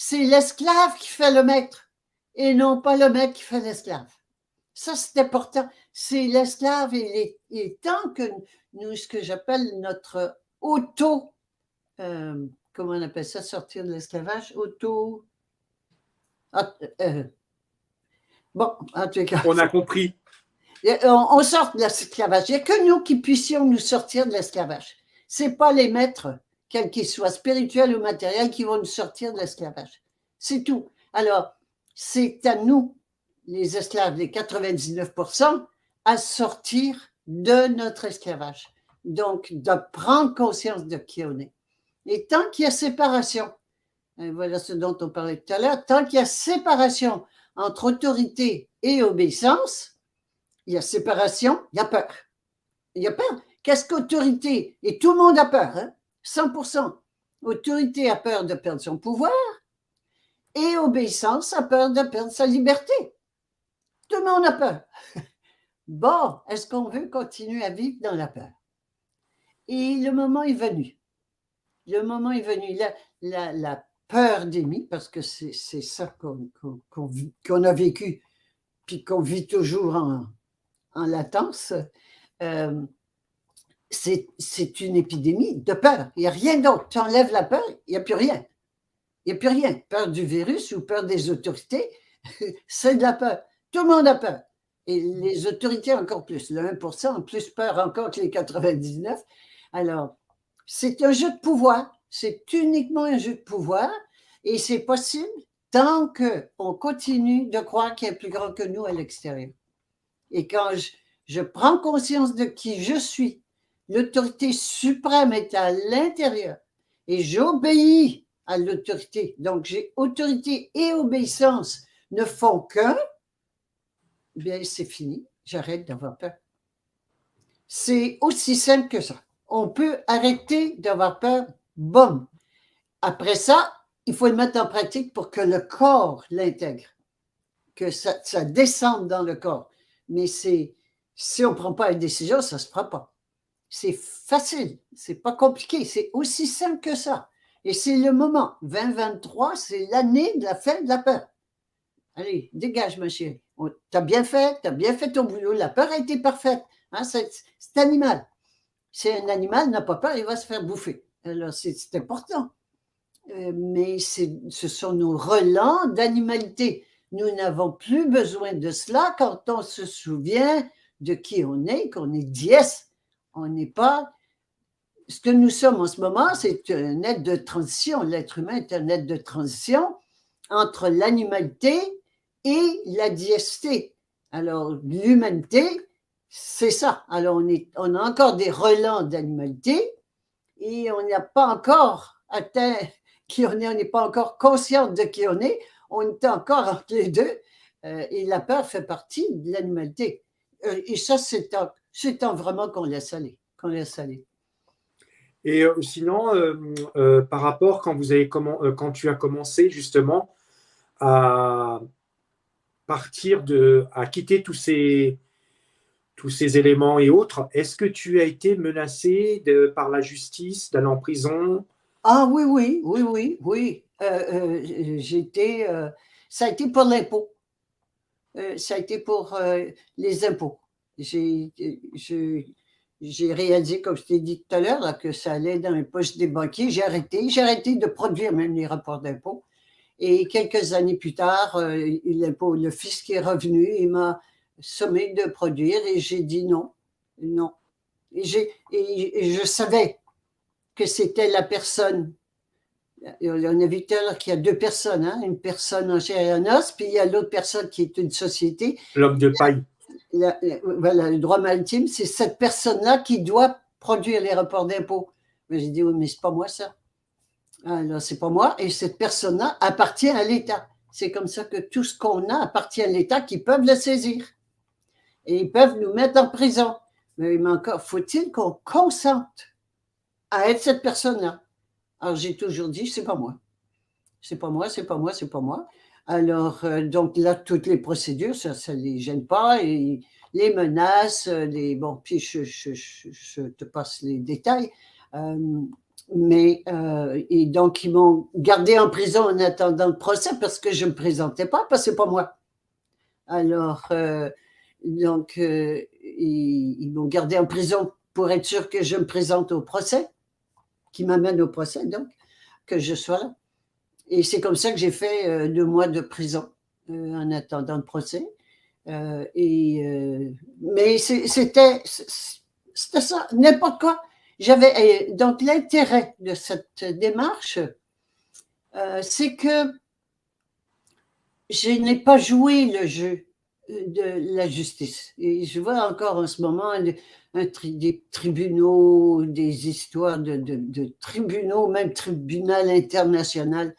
C'est l'esclave qui fait le maître et non pas le maître qui fait l'esclave. Ça, c'est important. C'est l'esclave et il est temps que nous, ce que j'appelle notre comment on appelle ça, sortir de l'esclavage? Bon, en tout cas. On a compris. On sort de l'esclavage. Il n'y a que nous qui puissions nous sortir de l'esclavage. Ce n'est pas les maîtres, quels qu'ils soient, spirituels ou matériels, qui vont nous sortir de l'esclavage. C'est tout. Alors, c'est à nous, les esclaves, les 99%, à sortir de notre esclavage. Donc, de prendre conscience de qui on est. Et tant qu'il y a séparation, et voilà ce dont on parlait tout à l'heure, tant qu'il y a séparation entre autorité et obéissance, il y a séparation, il y a peur. Il y a peur. Qu'est-ce qu'autorité? Et tout le monde a peur, hein? 100%. Autorité a peur de perdre son pouvoir et obéissance a peur de perdre sa liberté. Tout le monde a peur. Bon, est-ce qu'on veut continuer à vivre dans la peur? Et le moment est venu. Le moment est venu. La peur d'Amy, parce que c'est ça qu'on a vécu, puis qu'on vit toujours en latence, c'est une épidémie de peur. Il n'y a rien d'autre. Tu enlèves la peur, il n'y a plus rien. Il n'y a plus rien. Peur du virus ou peur des autorités, c'est de la peur. Tout le monde a peur. Et les autorités encore plus. Le 1% a plus peur encore que les 99. Alors, c'est un jeu de pouvoir. C'est uniquement un jeu de pouvoir. Et c'est possible tant qu'on continue de croire qu'il y a plus grand que nous à l'extérieur. Et quand je prends conscience de qui je suis, l'autorité suprême est à l'intérieur et j'obéis à l'autorité. Donc, j'ai autorité et obéissance ne font qu'un, bien, c'est fini. J'arrête d'avoir peur. C'est aussi simple que ça. On peut arrêter d'avoir peur, boum. Après ça, il faut le mettre en pratique pour que le corps l'intègre, que ça descende dans le corps. Mais si on ne prend pas une décision, ça ne se fera pas. C'est facile, c'est pas compliqué, c'est aussi simple que ça. Et c'est le moment. 2023, c'est l'année de la fin de la peur. Allez, dégage, ma chérie. Tu as bien fait ton boulot. La peur a été parfaite. Hein, c'est animal. Si un animal n'a pas peur, il va se faire bouffer. Alors, c'est important. Mais ce sont nos relents d'animalité. Nous n'avons plus besoin de cela quand on se souvient de qui on est, qu'on est dièse. On n'est pas. Ce que nous sommes en ce moment, c'est un être de transition. L'être humain est un être de transition entre l'animalité et la dièsté. Alors, l'humanité, c'est ça. Alors, on a encore des relents d'animalité et on n'a pas encore atteint qui on est. On n'est pas encore conscient de qui on est. On est encore entre les deux. Et la peur fait partie de l'animalité. Et ça, c'est temps vraiment qu'on laisse aller. Et sinon, par rapport quand tu as commencé justement à à quitter tous ces éléments et autres, est-ce que tu as été menacé par la justice, d'aller en prison? Ah oui. Ça a été pour l'impôt. Ça a été pour les impôts. J'ai réalisé, comme je t'ai dit tout à l'heure, là, que ça allait dans les poches des banquiers. J'ai arrêté de produire même les rapports d'impôts. Et quelques années plus tard, le fisc est revenu et m'a sommé de produire et j'ai dit non. Et je savais que c'était la personne. On a vu tout à l'heure qu'il y a deux personnes, hein, une personne en chair et en os, puis il y a l'autre personne qui est une société. L'homme de paille. Voilà, le droit maritime, c'est cette personne-là qui doit produire les rapports d'impôts. Mais j'ai dit, oui, mais c'est pas moi ça. Alors, c'est pas moi. Et cette personne-là appartient à l'État. C'est comme ça que tout ce qu'on a appartient à l'État, qui peuvent le saisir. Et ils peuvent nous mettre en prison. Mais encore, faut-il qu'on consente à être cette personne-là? Alors, j'ai toujours dit, c'est pas moi. C'est pas moi. Alors, donc là, toutes les procédures, ça ne les gêne pas. Et les menaces, bon, puis je te passe les détails. Et donc, ils m'ont gardé en prison en attendant le procès parce que je ne me présentais pas, parce que c'est pas moi. Alors, ils m'ont gardé en prison pour être sûr que je me présente au procès, qui m'amène au procès, donc, que je sois là. Et c'est comme ça que j'ai fait 2 mois de prison en attendant le procès. Mais Mais c'était ça, n'importe quoi. Donc l'intérêt de cette démarche, c'est que je n'ai pas joué le jeu de la justice. Et je vois encore en ce moment des tribunaux, des histoires de tribunaux, même tribunal international.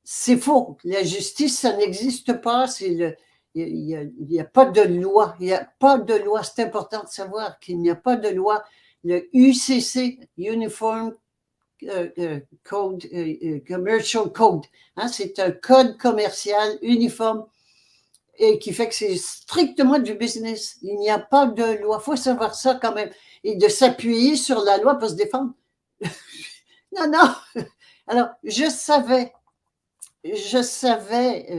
C'est faux. La justice, ça n'existe pas. Il n'y a pas de loi. Il n'y a pas de loi. C'est important de savoir qu'il n'y a pas de loi. Le UCC, Uniform Code, Commercial Code, hein, c'est un code commercial uniforme et qui fait que c'est strictement du business. Il n'y a pas de loi. Il faut savoir ça quand même. Et de s'appuyer sur la loi pour se défendre. Non, non. Alors, je savais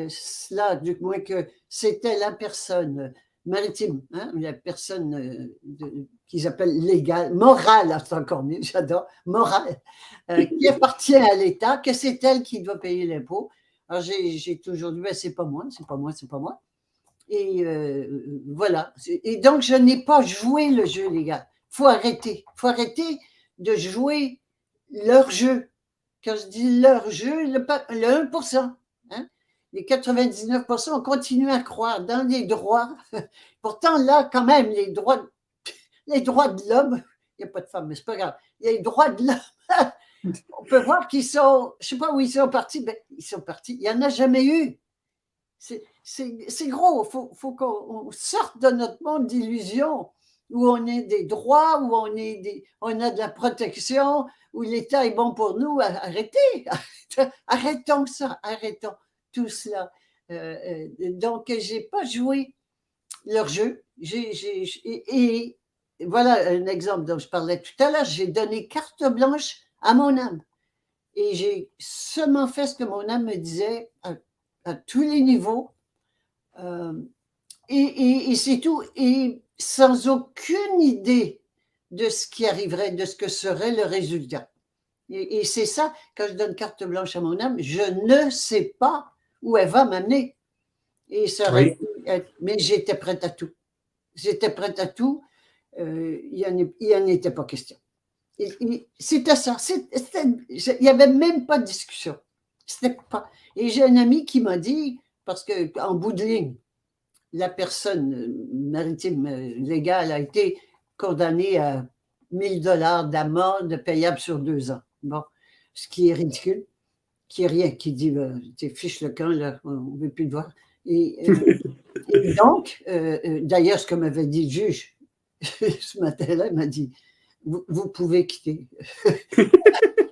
cela, du moins que c'était la personne maritime, hein, la personne qu'ils appellent légale, morale, c'est encore mieux, j'adore, morale, qui appartient à l'État, que c'est elle qui doit payer l'impôt. Alors j'ai toujours dit, ben, c'est pas moi, c'est pas moi, c'est pas moi. Et voilà. Et donc, je n'ai pas joué le jeu, les gars. Il faut arrêter de jouer leur jeu. Quand je dis leur jeu, le 1%, hein, les 99%, on continue à croire dans les droits. Pourtant, là, quand même, les droits de l'homme, il n'y a pas de femme, mais c'est pas grave. Les droits de l'homme, on peut voir qu'ils sont, je ne sais pas où ils sont partis, mais ils sont partis. Il n'y en a jamais eu. C'est gros. Il faut qu'on sorte de notre monde d'illusion où on a des droits, où on a de la protection, où l'État est bon pour nous. Arrêtez, arrêtons ça, arrêtons tout cela. Donc, je n'ai pas joué leur jeu. Et voilà un exemple dont je parlais tout à l'heure. J'ai donné carte blanche à mon âme. Et j'ai seulement fait ce que mon âme me disait à tous les niveaux. Et c'est tout. Et sans aucune idée de ce qui arriverait, de ce que serait le résultat. Et c'est ça, quand je donne carte blanche à mon âme, je ne sais pas où elle va m'amener. Et ça aurait pu être, mais j'étais prête à tout. J'étais prête à tout. Il n'y en était pas question. C'était ça. Il n'y avait même pas de discussion. C'était pas. Et j'ai un ami qui m'a dit, parce qu'en bout de ligne, la personne maritime légale a été condamnée à 1 000 $ d'amende payable sur 2 ans. Bon, ce qui est ridicule, qui est rien, qui dit fiche le camp, là, on ne veut plus te voir. Et donc, d'ailleurs, ce que m'avait dit le juge ce matin-là, il m'a dit vous pouvez quitter.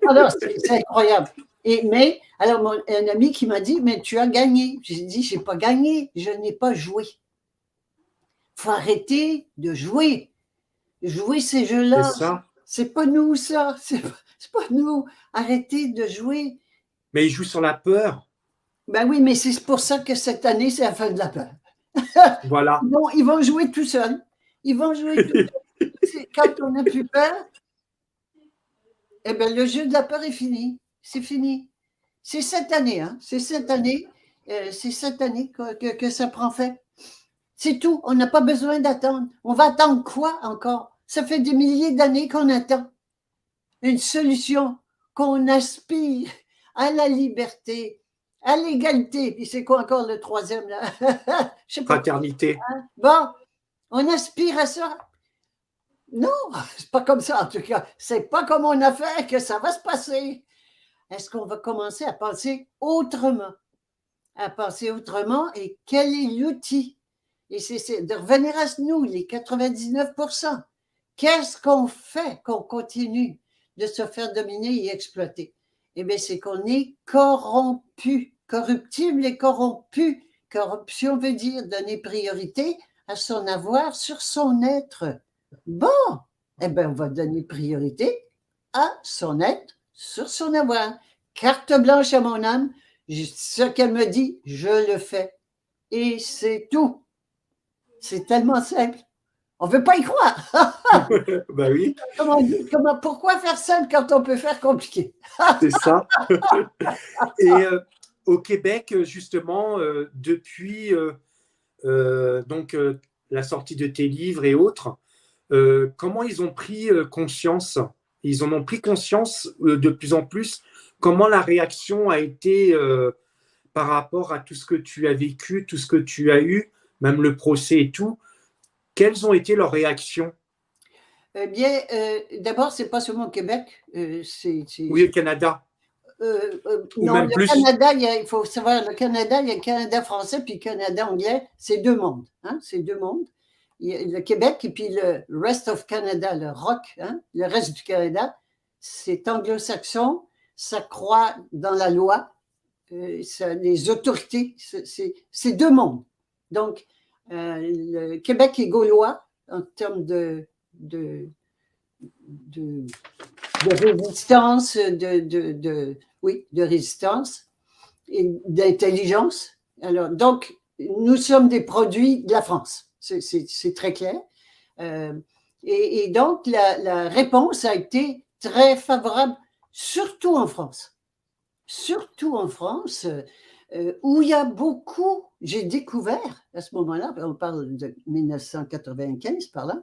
Alors, c'est incroyable. Alors, un ami qui m'a dit, mais tu as gagné. J'ai dit, je n'ai pas gagné, je n'ai pas joué. Il faut arrêter de jouer. Jouer ces jeux-là, c'est pas nous, ça. C'est pas nous. Arrêtez de jouer. Mais ils jouent sur la peur. Ben oui, mais c'est pour ça que cette année, c'est la fin de la peur. Voilà. Bon, ils vont jouer tout seuls. Ils vont jouer tout seuls. Quand on n'a plus peur, eh bien, le jeu de la peur est fini. C'est fini. C'est cette année, hein. C'est cette année que ça prend fin. C'est tout. On n'a pas besoin d'attendre. On va attendre quoi encore? Ça fait des milliers d'années qu'on attend une solution, qu'on aspire à la liberté, à l'égalité. Puis c'est quoi encore le troisième là? Je sais pas. Fraternité. Bon, on aspire à ça. Non, c'est pas comme ça en tout cas. C'est pas comme on a fait que ça va se passer. Est-ce qu'on va commencer à penser autrement? À penser autrement et quel est l'outil? Et c'est de revenir à nous, les 99%. Qu'est-ce qu'on fait qu'on continue de se faire dominer et exploiter? Eh bien, c'est qu'on est corrompu, corruptible et corrompu. Corruption veut dire donner priorité à son avoir sur son être. Bon, eh bien, on va donner priorité à son être sur son avoir. Carte blanche à mon âme, ce qu'elle me dit, je le fais. Et c'est tout. C'est tellement simple. On ne veut pas y croire. Ben oui. Pourquoi faire simple quand on peut faire compliqué? C'est ça. Et au Québec, justement, depuis donc la sortie de tes livres et autres. Comment ils ont pris conscience? Ils en ont pris conscience de plus en plus. Comment la réaction a été par rapport à tout ce que tu as vécu, tout ce que tu as eu, même le procès et tout? Quelles ont été leurs réactions? Eh bien, d'abord, c'est pas seulement au Québec. Oui, au Canada. Ou Non, même le plus. Canada, il faut savoir, le Canada, il y a le Canada français puis le Canada anglais, c'est deux mondes. Hein, c'est deux mondes. Il y a le Québec et puis le rest of Canada, le ROC, hein, le reste du Canada, c'est anglo-saxon, ça croit dans la loi, ça, les autorités, c'est deux mondes. Donc, le Québec est gaulois en termes de, de, de résistance, oui, de résistance et d'intelligence. Alors, donc, nous sommes des produits de la France. C'est très clair. Et donc, la réponse a été très favorable, surtout en France. Surtout en France, où il y a beaucoup, j'ai découvert à ce moment-là, on parle de 1995 par là,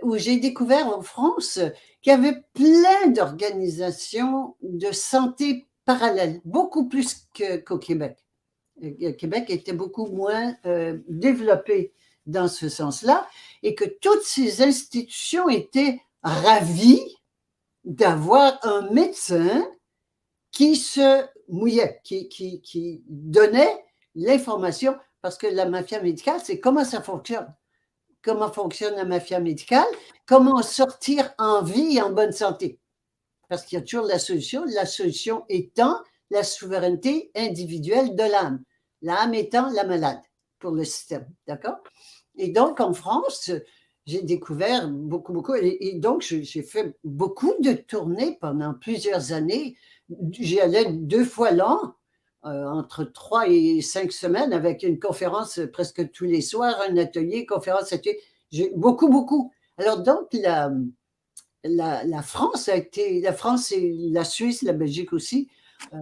où j'ai découvert en France qu'il y avait plein d'organisations de santé parallèles, beaucoup plus qu'au Québec. Le Québec était beaucoup moins développé dans ce sens-là et que toutes ces institutions étaient ravies d'avoir un médecin qui se mouillait, qui donnait l'information, parce que la mafia médicale, c'est comment ça fonctionne. Comment fonctionne la mafia médicale, comment sortir en vie et en bonne santé. Parce qu'il y a toujours la solution étant la souveraineté individuelle de l'âme étant la malade pour le système, d'accord? Et donc, en France, j'ai découvert beaucoup, et donc j'ai fait beaucoup de tournées pendant plusieurs années. J'y allais 2 fois l'an, entre 3 et 5 semaines, avec une conférence presque tous les soirs, un atelier, conférence, atelier. J'ai beaucoup. Alors donc, la France a été, la France et la Suisse, la Belgique aussi,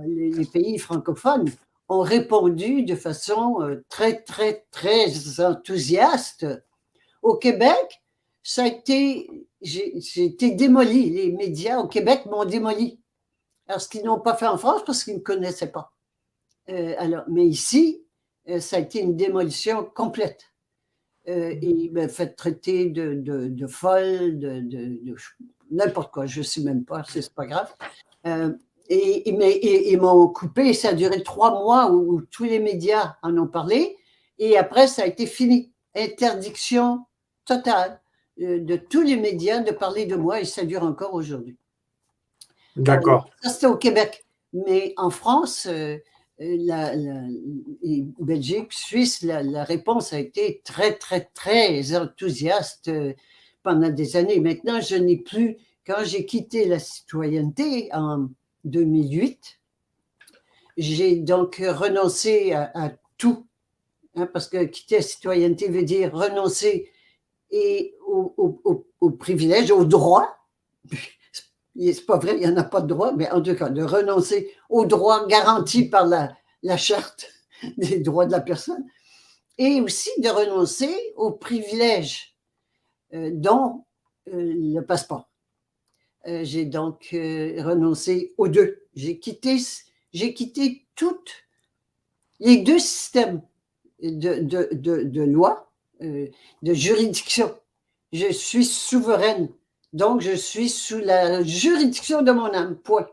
les pays francophones ont répondu de façon très enthousiaste. Au Québec, ça a été, j'ai été démoli. Les médias au Québec m'ont démoli. Alors, ce qu'ils n'ont pas fait en France parce qu'ils ne connaissaient pas. Alors, mais ici, ça a été une démolition complète. Et il m'a fait traiter de folle, de n'importe quoi, je ne sais même pas, c'est pas grave. Et ils m'ont coupé, ça a duré 3 mois où tous les médias en ont parlé, et après, ça a été fini. Interdiction totale de tous les médias de parler de moi, et ça dure encore aujourd'hui. D'accord. Ça, c'était au Québec. Mais en France, Belgique, Suisse, la réponse a été très enthousiaste pendant des années. Maintenant, je n'ai plus, quand j'ai quitté la citoyenneté en 2008, j'ai donc renoncé à tout, hein, parce que quitter la citoyenneté veut dire renoncer et aux privilèges, aux droits. C'est pas vrai, il n'y en a pas de droit, mais en tout cas, de renoncer aux droits garantis par la charte des droits de la personne, et aussi de renoncer aux privilèges dont le passeport. J'ai donc renoncé aux deux. J'ai quitté toutes les deux systèmes de loi, de juridiction. Je suis souveraine. Donc, je suis sous la juridiction de mon âme, point.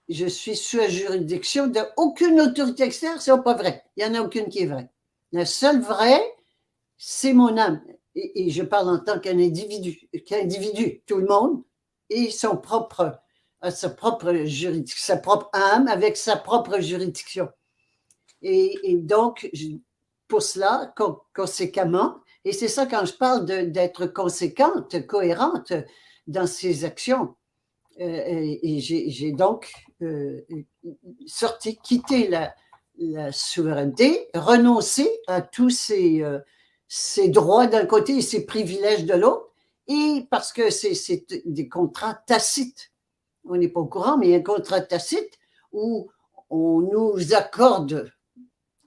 Je suis sous la juridiction d'aucune autorité externe, c'est pas vrai. Il n'y en a aucune qui est vraie. La seule vraie, c'est mon âme. Et je parle en tant qu'individu, tout le monde, et sa propre juridiction, sa propre âme avec sa propre juridiction. Et donc, pour cela, conséquemment, et c'est ça quand je parle d'être conséquente, cohérente dans ses actions. Et j'ai donc quitté la souveraineté, renoncé à tous ces droits d'un côté et ces privilèges de l'autre, et parce que c'est des contrats tacites. On n'est pas au courant, mais il y a un contrat tacite où on nous accorde,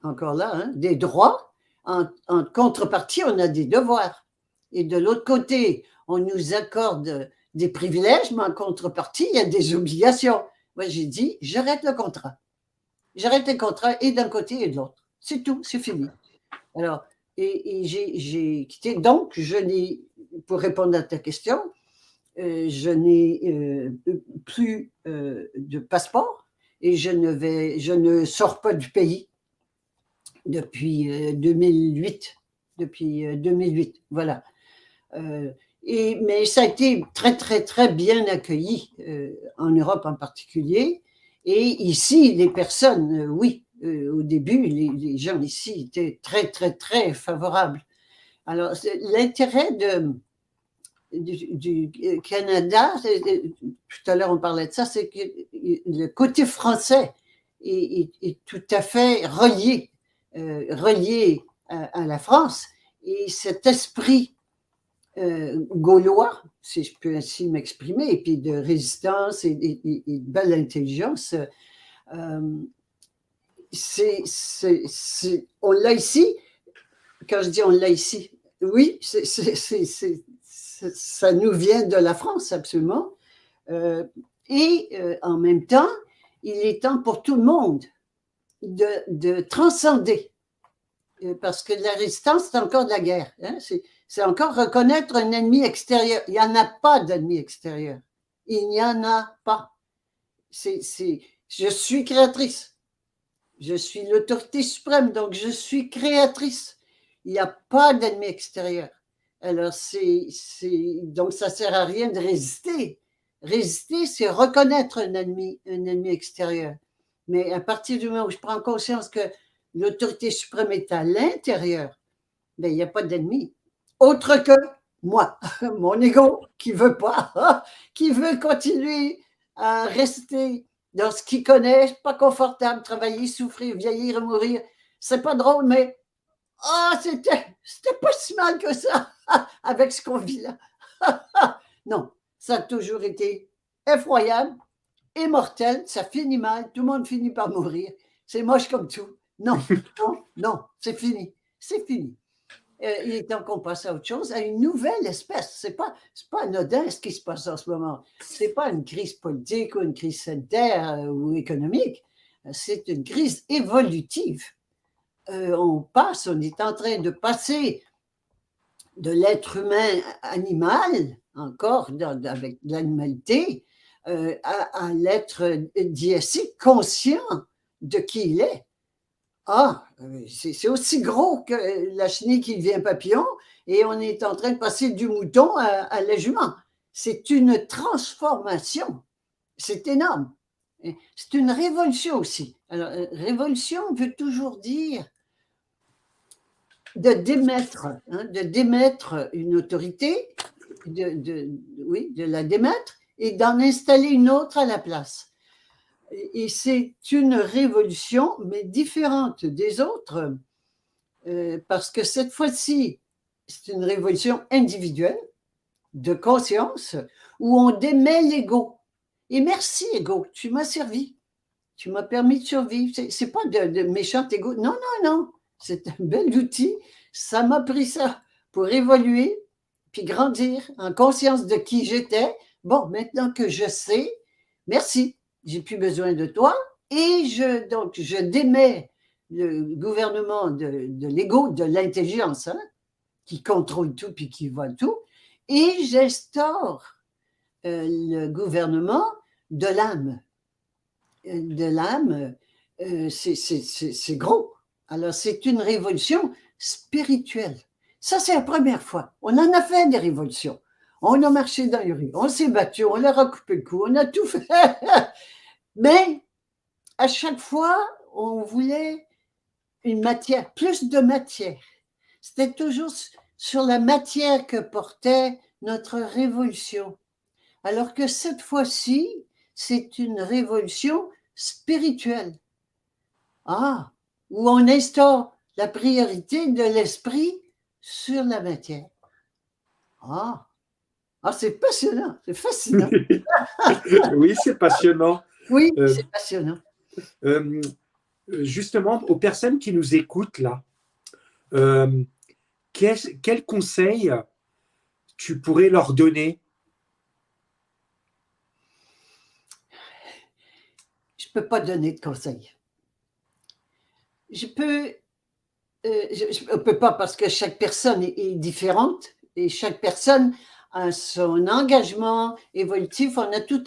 encore là, hein, des droits en contrepartie, on a des devoirs. Et de l'autre côté, on nous accorde des privilèges, mais en contrepartie, il y a des obligations. Moi, j'ai dit, j'arrête le contrat. J'arrête le contrat et d'un côté et de l'autre. C'est tout, c'est fini. Alors, et j'ai quitté. Donc, pour répondre à ta question, je n'ai plus de passeport et je ne sors pas du pays depuis 2008. Depuis 2008, voilà. Mais ça a été très, très, très bien accueilli en Europe en particulier. Et ici, les personnes, oui, au début, les gens ici étaient très, très, très favorables. Alors, l'intérêt du Canada, tout à l'heure on parlait de ça, c'est que le côté français est tout à fait relié à la France. Et cet esprit gaulois, si je peux ainsi m'exprimer, et puis de résistance et de belle intelligence, on l'a ici. Quand je dis on l'a ici, oui, ça nous vient de la France, absolument. En même temps, il est temps pour tout le monde de transcender. Parce que la résistance, c'est encore de la guerre. Hein? C'est encore reconnaître un ennemi extérieur. Il n'y en a pas d'ennemi extérieur. Il n'y en a pas. Je suis créatrice. Je suis l'autorité suprême, donc je suis créatrice. Il n'y a pas d'ennemi extérieur. Alors, donc ça ne sert à rien de résister. Résister, c'est reconnaître un ennemi extérieur. Mais à partir du moment où je prends conscience que l'autorité suprême est à l'intérieur, ben, il n'y a pas d'ennemi. Autre que moi, mon ego, qui ne veut pas, qui veut continuer à rester dans ce qu'il connaît, pas confortable, travailler, souffrir, vieillir et mourir. C'est pas drôle, mais c'était pas si mal que ça avec ce qu'on vit là. Non, ça a toujours été effroyable, immortel, ça finit mal, tout le monde finit par mourir. C'est moche comme tout. Non, non, non, c'est fini. C'est fini. Il est temps qu'on passe à autre chose, à une nouvelle espèce. C'est pas anodin ce qui se passe en ce moment. C'est pas une crise politique ou une crise sanitaire ou économique. C'est une crise évolutive. On est en train de passer de l'être humain animal, encore avec l'animalité, à l'être diésique conscient de qui il est. C'est aussi gros que la chenille qui devient papillon et on est en train de passer du mouton à la jument. C'est une transformation. C'est énorme. C'est une révolution aussi. Alors, révolution veut toujours dire de démettre une autorité, de la démettre et d'en installer une autre à la place. Et c'est une révolution, mais différente des autres, parce que cette fois-ci, c'est une révolution individuelle, de conscience, où on démet l'ego. Et merci, ego, tu m'as servi. Tu m'as permis de survivre. C'est pas de méchant ego. Non, non, non. C'est un bel outil. Ça m'a pris ça pour évoluer, puis grandir en conscience de qui j'étais. Bon, maintenant que je sais, merci. J'ai plus besoin de toi et je démets le gouvernement de l'ego, de l'intelligence, hein, qui contrôle tout puis qui vole tout, et j'instaure le gouvernement de l'âme. De l'âme, c'est gros. Alors, c'est une révolution spirituelle. Ça, c'est la première fois. On en a fait des révolutions. On a marché dans les rues, on s'est battu, on leur a coupé le cou, on a tout fait. Mais à chaque fois, on voulait une matière, plus de matière. C'était toujours sur la matière que portait notre révolution. Alors que cette fois-ci, c'est une révolution spirituelle. Où on instaure la priorité de l'esprit sur la matière. C'est passionnant, c'est fascinant. Oui, c'est passionnant. Oui, c'est passionnant. Justement, aux personnes qui nous écoutent là, euh, quel conseil tu pourrais leur donner? Je ne peux pas donner de conseils. Je peux, je ne peux pas parce que chaque personne est différente et chaque personne a son engagement évolutif. On a tout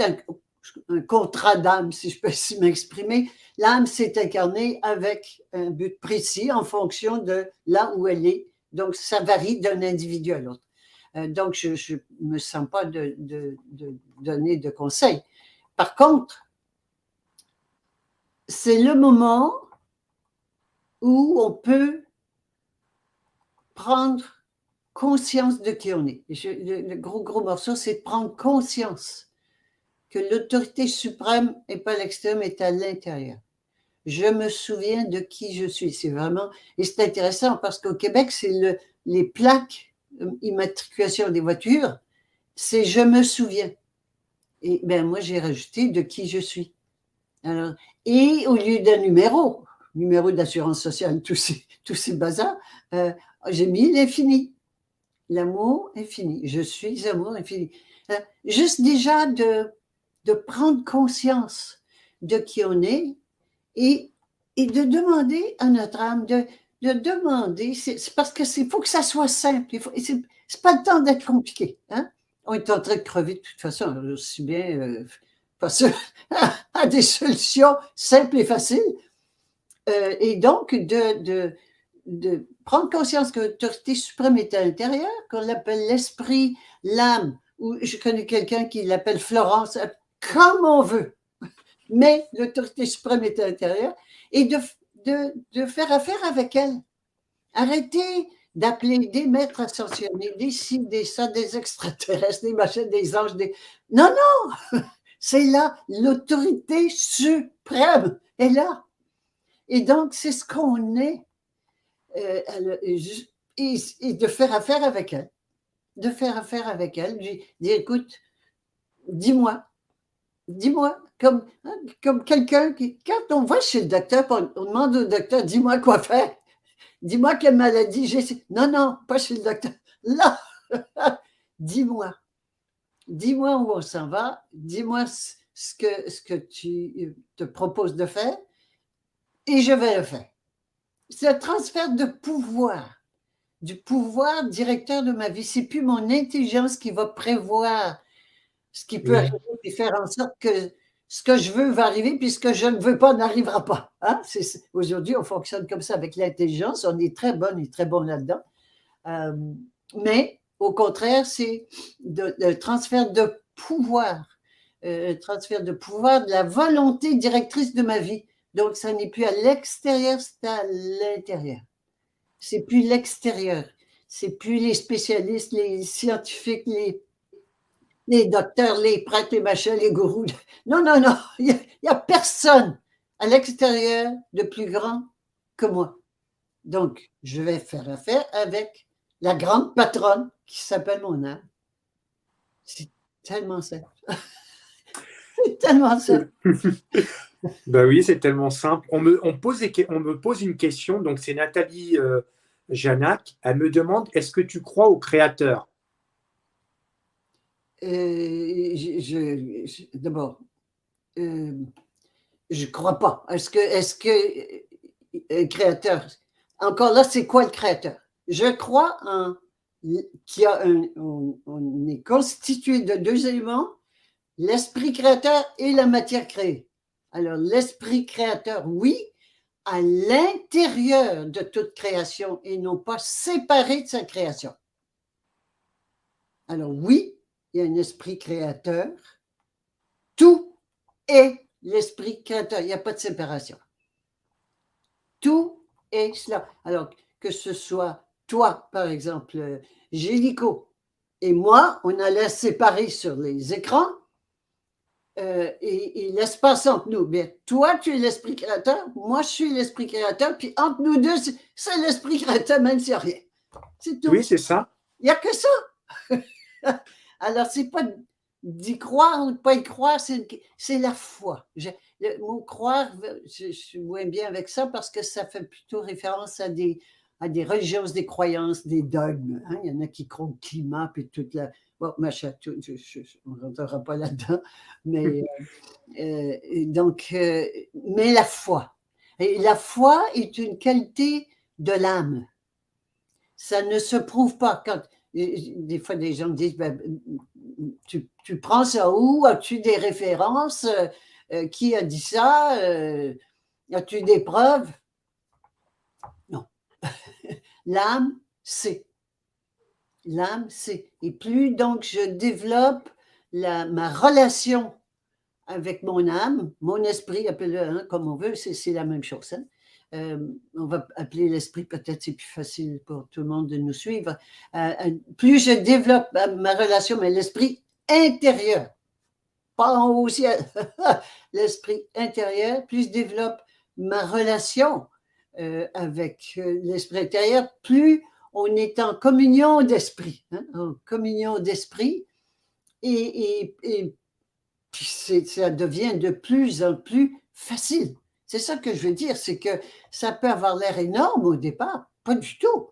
un contrat d'âme, si je peux ainsi m'exprimer. L'âme s'est incarnée avec un but précis en fonction de là où elle est. Donc, ça varie d'un individu à l'autre. Donc, je ne me sens pas de donner de conseils. Par contre, c'est le moment où on peut prendre conscience de qui on est. Le gros morceau, c'est de prendre conscience que l'autorité suprême n'est pas à l'extérieur, mais est à l'intérieur. Je me souviens de qui je suis. C'est vraiment, et c'est intéressant parce qu'au Québec, c'est les plaques immatriculation des voitures, c'est je me souviens. Et ben moi, j'ai rajouté de qui je suis. Alors, et au lieu d'un numéro d'assurance sociale, tous ces bazars, j'ai mis l'infini. L'amour infini. Je suis amour infini. Juste déjà de prendre conscience de qui on est et de demander à notre âme, de demander, c'est parce que faut que ça soit simple. C'est pas le temps d'être compliqué. Hein? On est en train de crever de toute façon, aussi bien passer à des solutions simples et faciles. Et donc, de prendre conscience que l'autorité suprême est à l'intérieur, qu'on l'appelle l'esprit, l'âme, ou je connais quelqu'un qui l'appelle Florence, comme on veut, mais l'autorité suprême est à l'intérieur, et de faire affaire avec elle. Arrêtez d'appeler des maîtres ascensionnés, des ci, des ça, des extraterrestres, des machins, des anges, des... Non, non, c'est là, l'autorité suprême est là. Et donc, c'est ce qu'on est. Et de faire affaire avec elle. De faire affaire avec elle. Lui dire, écoute, dis-moi, comme quelqu'un qui, quand on va chez le docteur, on demande au docteur, dis-moi quoi faire. Dis-moi quelle maladie j'ai. Non, non, pas chez le docteur. Là, dis-moi. Dis-moi où on s'en va. Dis-moi ce que tu te proposes de faire et je vais le faire. C'est un transfert de pouvoir. Du pouvoir directeur de ma vie. C'est plus mon intelligence qui va prévoir ce qui peut arriver et faire en sorte que ce que je veux va arriver, puis ce que je ne veux pas n'arrivera pas. Hein? Aujourd'hui, on fonctionne comme ça avec l'intelligence. On est très bonne et très bon là-dedans. Mais au contraire, c'est le transfert de pouvoir. Transfert de pouvoir de la volonté directrice de ma vie. Donc, ça n'est plus à l'extérieur, c'est à l'intérieur. C'est plus l'extérieur. C'est plus les spécialistes, les scientifiques, les docteurs, les prêtres, les machins, les gourous. Non, non, non. Il n'y a personne à l'extérieur de plus grand que moi. Donc, je vais faire affaire avec la grande patronne qui s'appelle mon âme. C'est tellement simple. C'est tellement simple. Ben oui, c'est tellement simple. On me pose une question, donc c'est Nathalie Janac. Elle me demande, est-ce que tu crois au créateur? D'abord, je ne crois pas. Est-ce que créateur, encore là, c'est quoi le créateur? Je crois qu'il y a on est constitué de deux éléments, l'esprit créateur et la matière créée. Alors, l'esprit créateur, oui, à l'intérieur de toute création et non pas séparé de sa création. Alors, oui, il y a un esprit créateur. Tout est l'esprit créateur. Il n'y a pas de séparation. Tout est cela. Alors, que ce soit toi, par exemple, Gélico, et moi, on allait séparer sur les écrans et l'espace entre nous. Mais toi, tu es l'esprit créateur, moi, je suis l'esprit créateur, puis entre nous deux, c'est l'esprit créateur, même s'il n'y a rien. C'est tout. Oui, c'est ça. Il n'y a que ça. Alors, c'est pas d'y croire ou de ne pas y croire, c'est la foi. Le mot croire, je suis moins bien avec ça parce que ça fait plutôt référence à des à des religions, des croyances, des dogmes. Hein. Il y en a qui croient au climat, puis toute la... Bon, machin, on ne rentrera pas là-dedans, mais donc, mais la foi. Et la foi est une qualité de l'âme. Ça ne se prouve pas. Quand, des fois, des gens me disent, ben, tu prends ça où? As-tu des références? Qui a dit ça? As-tu des preuves? Non. L'âme, c'est. L'âme, c'est. Et plus donc je développe ma relation avec mon âme, mon esprit, appelle-le hein, comme on veut, c'est la même chose. Hein. On va appeler l'esprit, peut-être c'est plus facile pour tout le monde de nous suivre. Plus je développe ma relation, mais l'esprit intérieur, pas en haut au ciel, l'esprit intérieur, plus je développe ma relation avec l'esprit intérieur, plus on est en communion d'esprit, hein, en communion d'esprit, et puis ça devient de plus en plus facile. C'est ça que je veux dire, c'est que ça peut avoir l'air énorme au départ, pas du tout.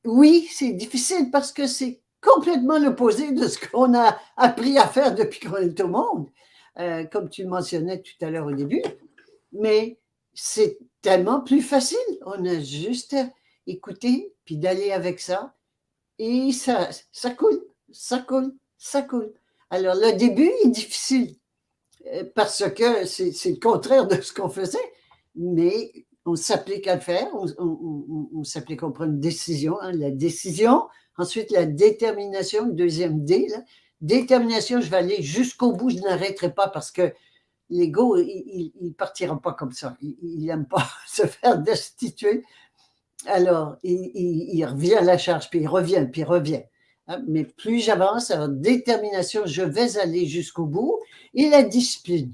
Oui, c'est difficile parce que c'est complètement l'opposé de ce qu'on a appris à faire depuis qu'on est au monde, comme tu le mentionnais tout à l'heure au début. Mais c'est tellement plus facile. On a juste à écouter, puis d'aller avec ça, et ça coule, ça coule, ça coule. Alors, le début est difficile parce que c'est le contraire de ce qu'on faisait, mais on s'applique à le faire, on s'applique, on prend une décision, hein, la décision, ensuite la détermination, le deuxième D, là. Détermination, je vais aller jusqu'au bout, je n'arrêterai pas parce que l'ego, il ne partira pas comme ça, il n'aime pas se faire destituer. Alors, il revient à la charge, puis il revient, puis il revient. Mais plus j'avance, alors détermination, je vais aller jusqu'au bout. Et la discipline.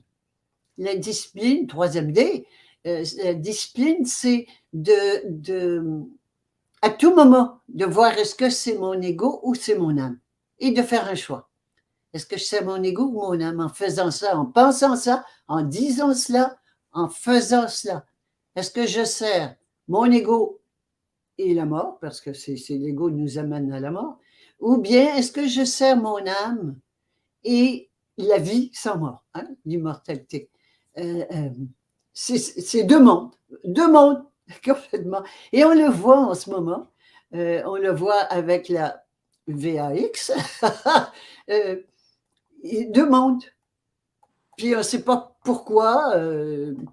La discipline, troisième D, la discipline, c'est à tout moment, de voir est-ce que c'est mon ego ou c'est mon âme. Et de faire un choix. Est-ce que c'est mon ego ou mon âme? En faisant ça, en pensant ça, en disant cela, en faisant cela. Est-ce que je sers mon ego et la mort, parce que c'est l'ego qui nous amène à la mort, ou bien est-ce que je sers mon âme et la vie sans mort, hein, l'immortalité. C'est deux mondes complètement. Et on le voit en ce moment, on le voit avec la VAX, deux mondes. Puis on ne sait pas pourquoi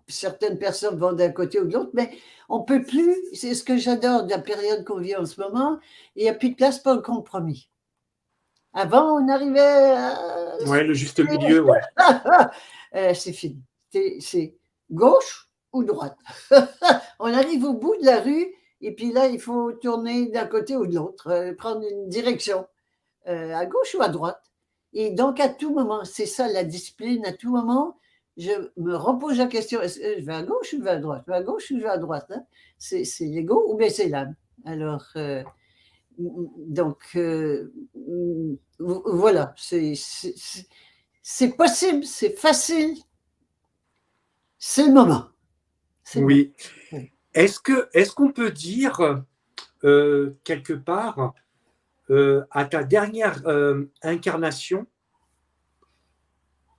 certaines personnes vont d'un côté ou de l'autre, mais on ne peut plus, c'est ce que j'adore de la période qu'on vit en ce moment, il n'y a plus de place pour le compromis. Avant, on arrivait à... Ouais, le juste milieu, ouais. C'est fini. C'est gauche ou droite. On arrive au bout de la rue et puis là, il faut tourner d'un côté ou de l'autre, prendre une direction, à gauche ou à droite. Et donc, à tout moment, c'est ça la discipline, à tout moment, je me repose la question, est-ce que je vais à gauche ou je vais à droite? Je vais à gauche ou je vais à droite? Hein? C'est l'ego ou bien c'est l'âme? Alors, donc, voilà, c'est possible, c'est facile, c'est le moment. Oui. Est-ce qu'on peut dire, quelque part, à ta dernière incarnation,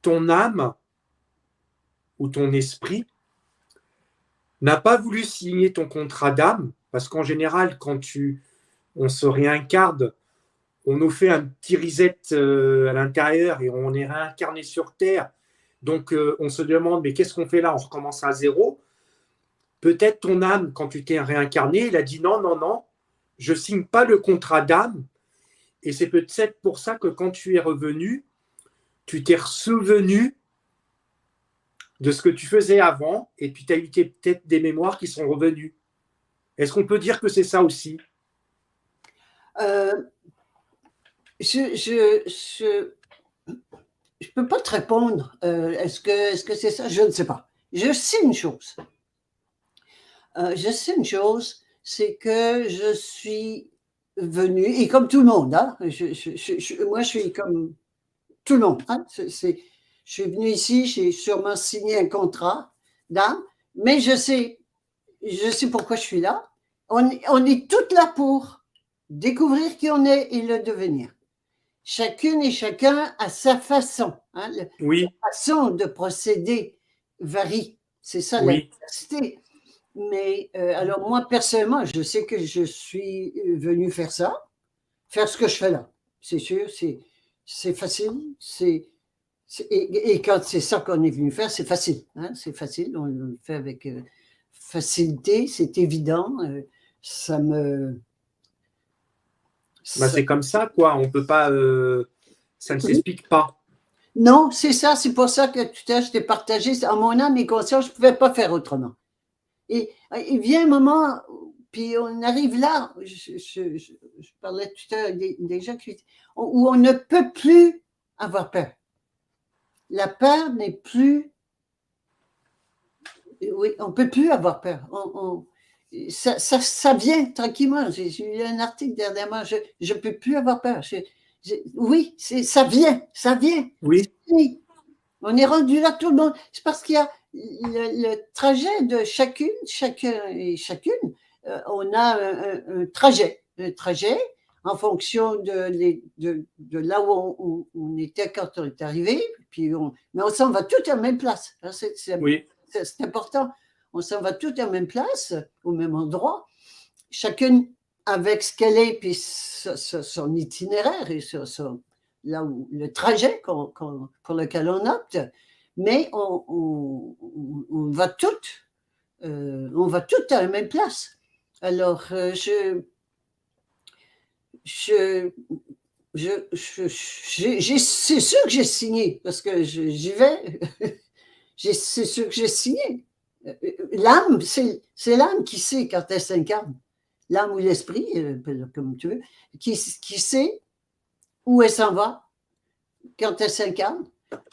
ton âme ou ton esprit n'a pas voulu signer ton contrat d'âme, parce qu'en général, quand on se réincarne, on nous fait un petit reset à l'intérieur et on est réincarné sur Terre. Donc, on se demande, mais qu'est-ce qu'on fait là? On recommence à zéro. Peut-être ton âme, quand tu t'es réincarné, il a dit non, non, non, je ne signe pas le contrat d'âme. Et c'est peut-être pour ça que quand tu es revenu, tu t'es souvenu de ce que tu faisais avant et puis tu as eu peut-être des mémoires qui sont revenues. Est-ce qu'on peut dire que c'est ça aussi? Je peux pas te répondre. Est-ce que c'est ça? Je ne sais pas. Je sais une chose. C'est que je suis venue, et comme tout le monde, hein, moi je suis comme tout le monde. Hein, je suis venue ici, j'ai sûrement signé un contrat d'âme, mais je sais, je sais pourquoi je suis là. On est toutes là pour découvrir qui on est et le devenir. Chacune et chacun a sa façon. Hein. Oui, La façon de procéder varie. C'est ça la oui. diversité. Mais alors moi, personnellement, je sais que je suis venue faire ça, faire ce que je fais là. C'est sûr, c'est facile. Et quand c'est ça qu'on est venu faire, c'est facile. Hein, c'est facile, on le fait avec facilité, c'est évident. Ça me... Bah, ça- c'est comme ça, quoi. On peut pas. Ça ne s'explique pas. Non, c'est ça, c'est pour ça que tout à l'heure, je t'ai partagé. En mon âme et conscience, je ne pouvais pas faire autrement. Et il vient un moment, puis on arrive là, je parlais tout à l'heure des gens où on ne peut plus avoir peur. La peur n'est plus. Oui, on ne peut plus avoir peur. Ça vient tranquillement. J'ai lu un article dernièrement, je ne peux plus avoir peur. Oui, ça vient, ça vient. Oui, Oui. On est rendu là, tout le monde. C'est parce qu'il y a le trajet de chacun et chacune. On a un trajet en fonction de là où on était quand on est arrivé. Mais on s'en va tout à la même place. oui, C'est important. On s'en va tout à la même place, au même endroit. Chacune avec ce qu'elle est, puis son itinéraire et là où, le trajet pour lequel on opte, mais on va toutes à la même place. Alors, c'est sûr que j'ai signé, parce que j'y vais, c'est sûr que j'ai signé. L'âme, c'est l'âme qui sait quand elle s'incarne. L'âme ou l'esprit, comme tu veux, qui sait où elle s'en va quand elle s'incarne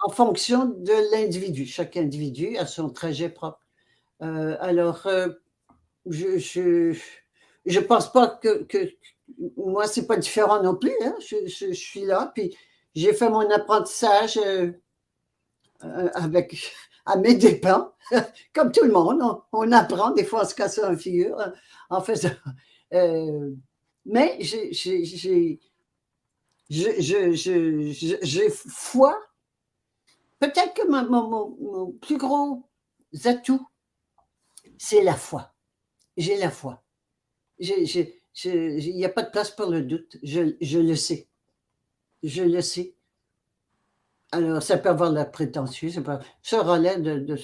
en fonction de l'individu. Chaque individu a son trajet propre. Alors, je pense pas que moi, c'est pas différent non plus. Hein. Je suis là, puis j'ai fait mon apprentissage à mes dépens, comme tout le monde. On apprend, des fois, on se casse en figure en faisant. Mais j'ai foi. Peut-être que mon plus gros atout, c'est la foi. J'ai la foi. Il n'y a pas de place pour le doute. Je le sais. Je le sais. Alors, ça peut avoir l'air prétentieux. Ça relève de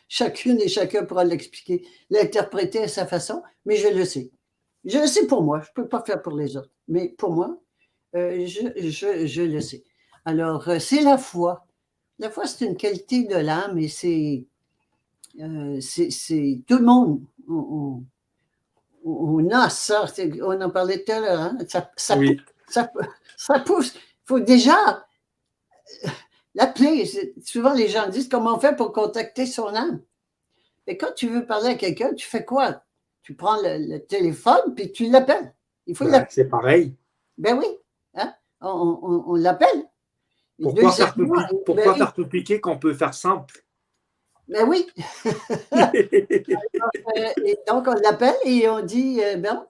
chacune et chacun pourra l'expliquer, l'interpréter à sa façon, mais je le sais. Je le sais pour moi. Je ne peux pas faire pour les autres. Mais pour moi, je le sais. Alors, c'est la foi. La foi, c'est une qualité de l'âme et c'est tout le monde. On a ça. On en parlait tout à l'heure. Hein? oui. Ça pousse. Il faut déjà l'appeler. Souvent, les gens disent comment on fait pour contacter son âme. Et quand tu veux parler à quelqu'un, tu fais quoi? Tu prends le téléphone puis tu l'appelles. Il faut l'appeler. C'est pareil. Ben oui. Hein? On l'appelle. Pourquoi faire compliqué quand on peut faire simple? Ben oui. Et donc, on l'appelle et on dit,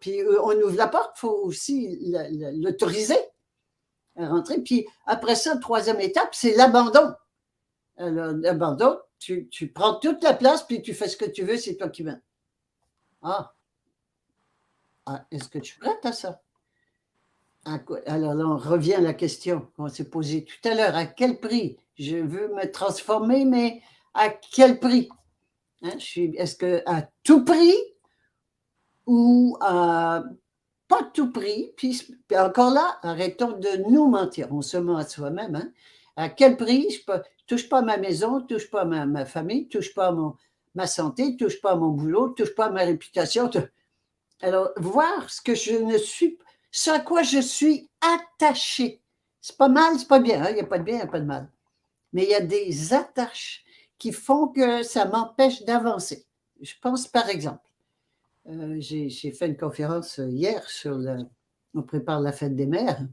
puis on ouvre la porte, il faut aussi l'autoriser à rentrer. Puis après ça, troisième étape, c'est l'abandon. Alors, l'abandon, tu prends toute la place, puis tu fais ce que tu veux, c'est toi qui mènes. Est-ce que tu es prête à ça? Alors là, on revient à la question qu'on s'est posée tout à l'heure. À quel prix? Je veux me transformer, mais à quel prix? Hein, est-ce qu'à tout prix ou à pas tout prix? Puis encore là, arrêtons de nous mentir. On se ment à soi-même. Hein? À quel prix? Je ne touche pas à ma maison, touche pas à ma famille, touche pas à ma santé, touche pas à mon boulot, touche pas à ma réputation. Alors, voir ce que je ne suis pas, ce à quoi je suis attaché. C'est pas mal, c'est pas bien. Hein? Il n'y a pas de bien, il n'y a pas de mal. Mais il y a des attaches qui font que ça m'empêche d'avancer. Je pense, par exemple, j'ai fait une conférence hier sur on prépare la fête des mères.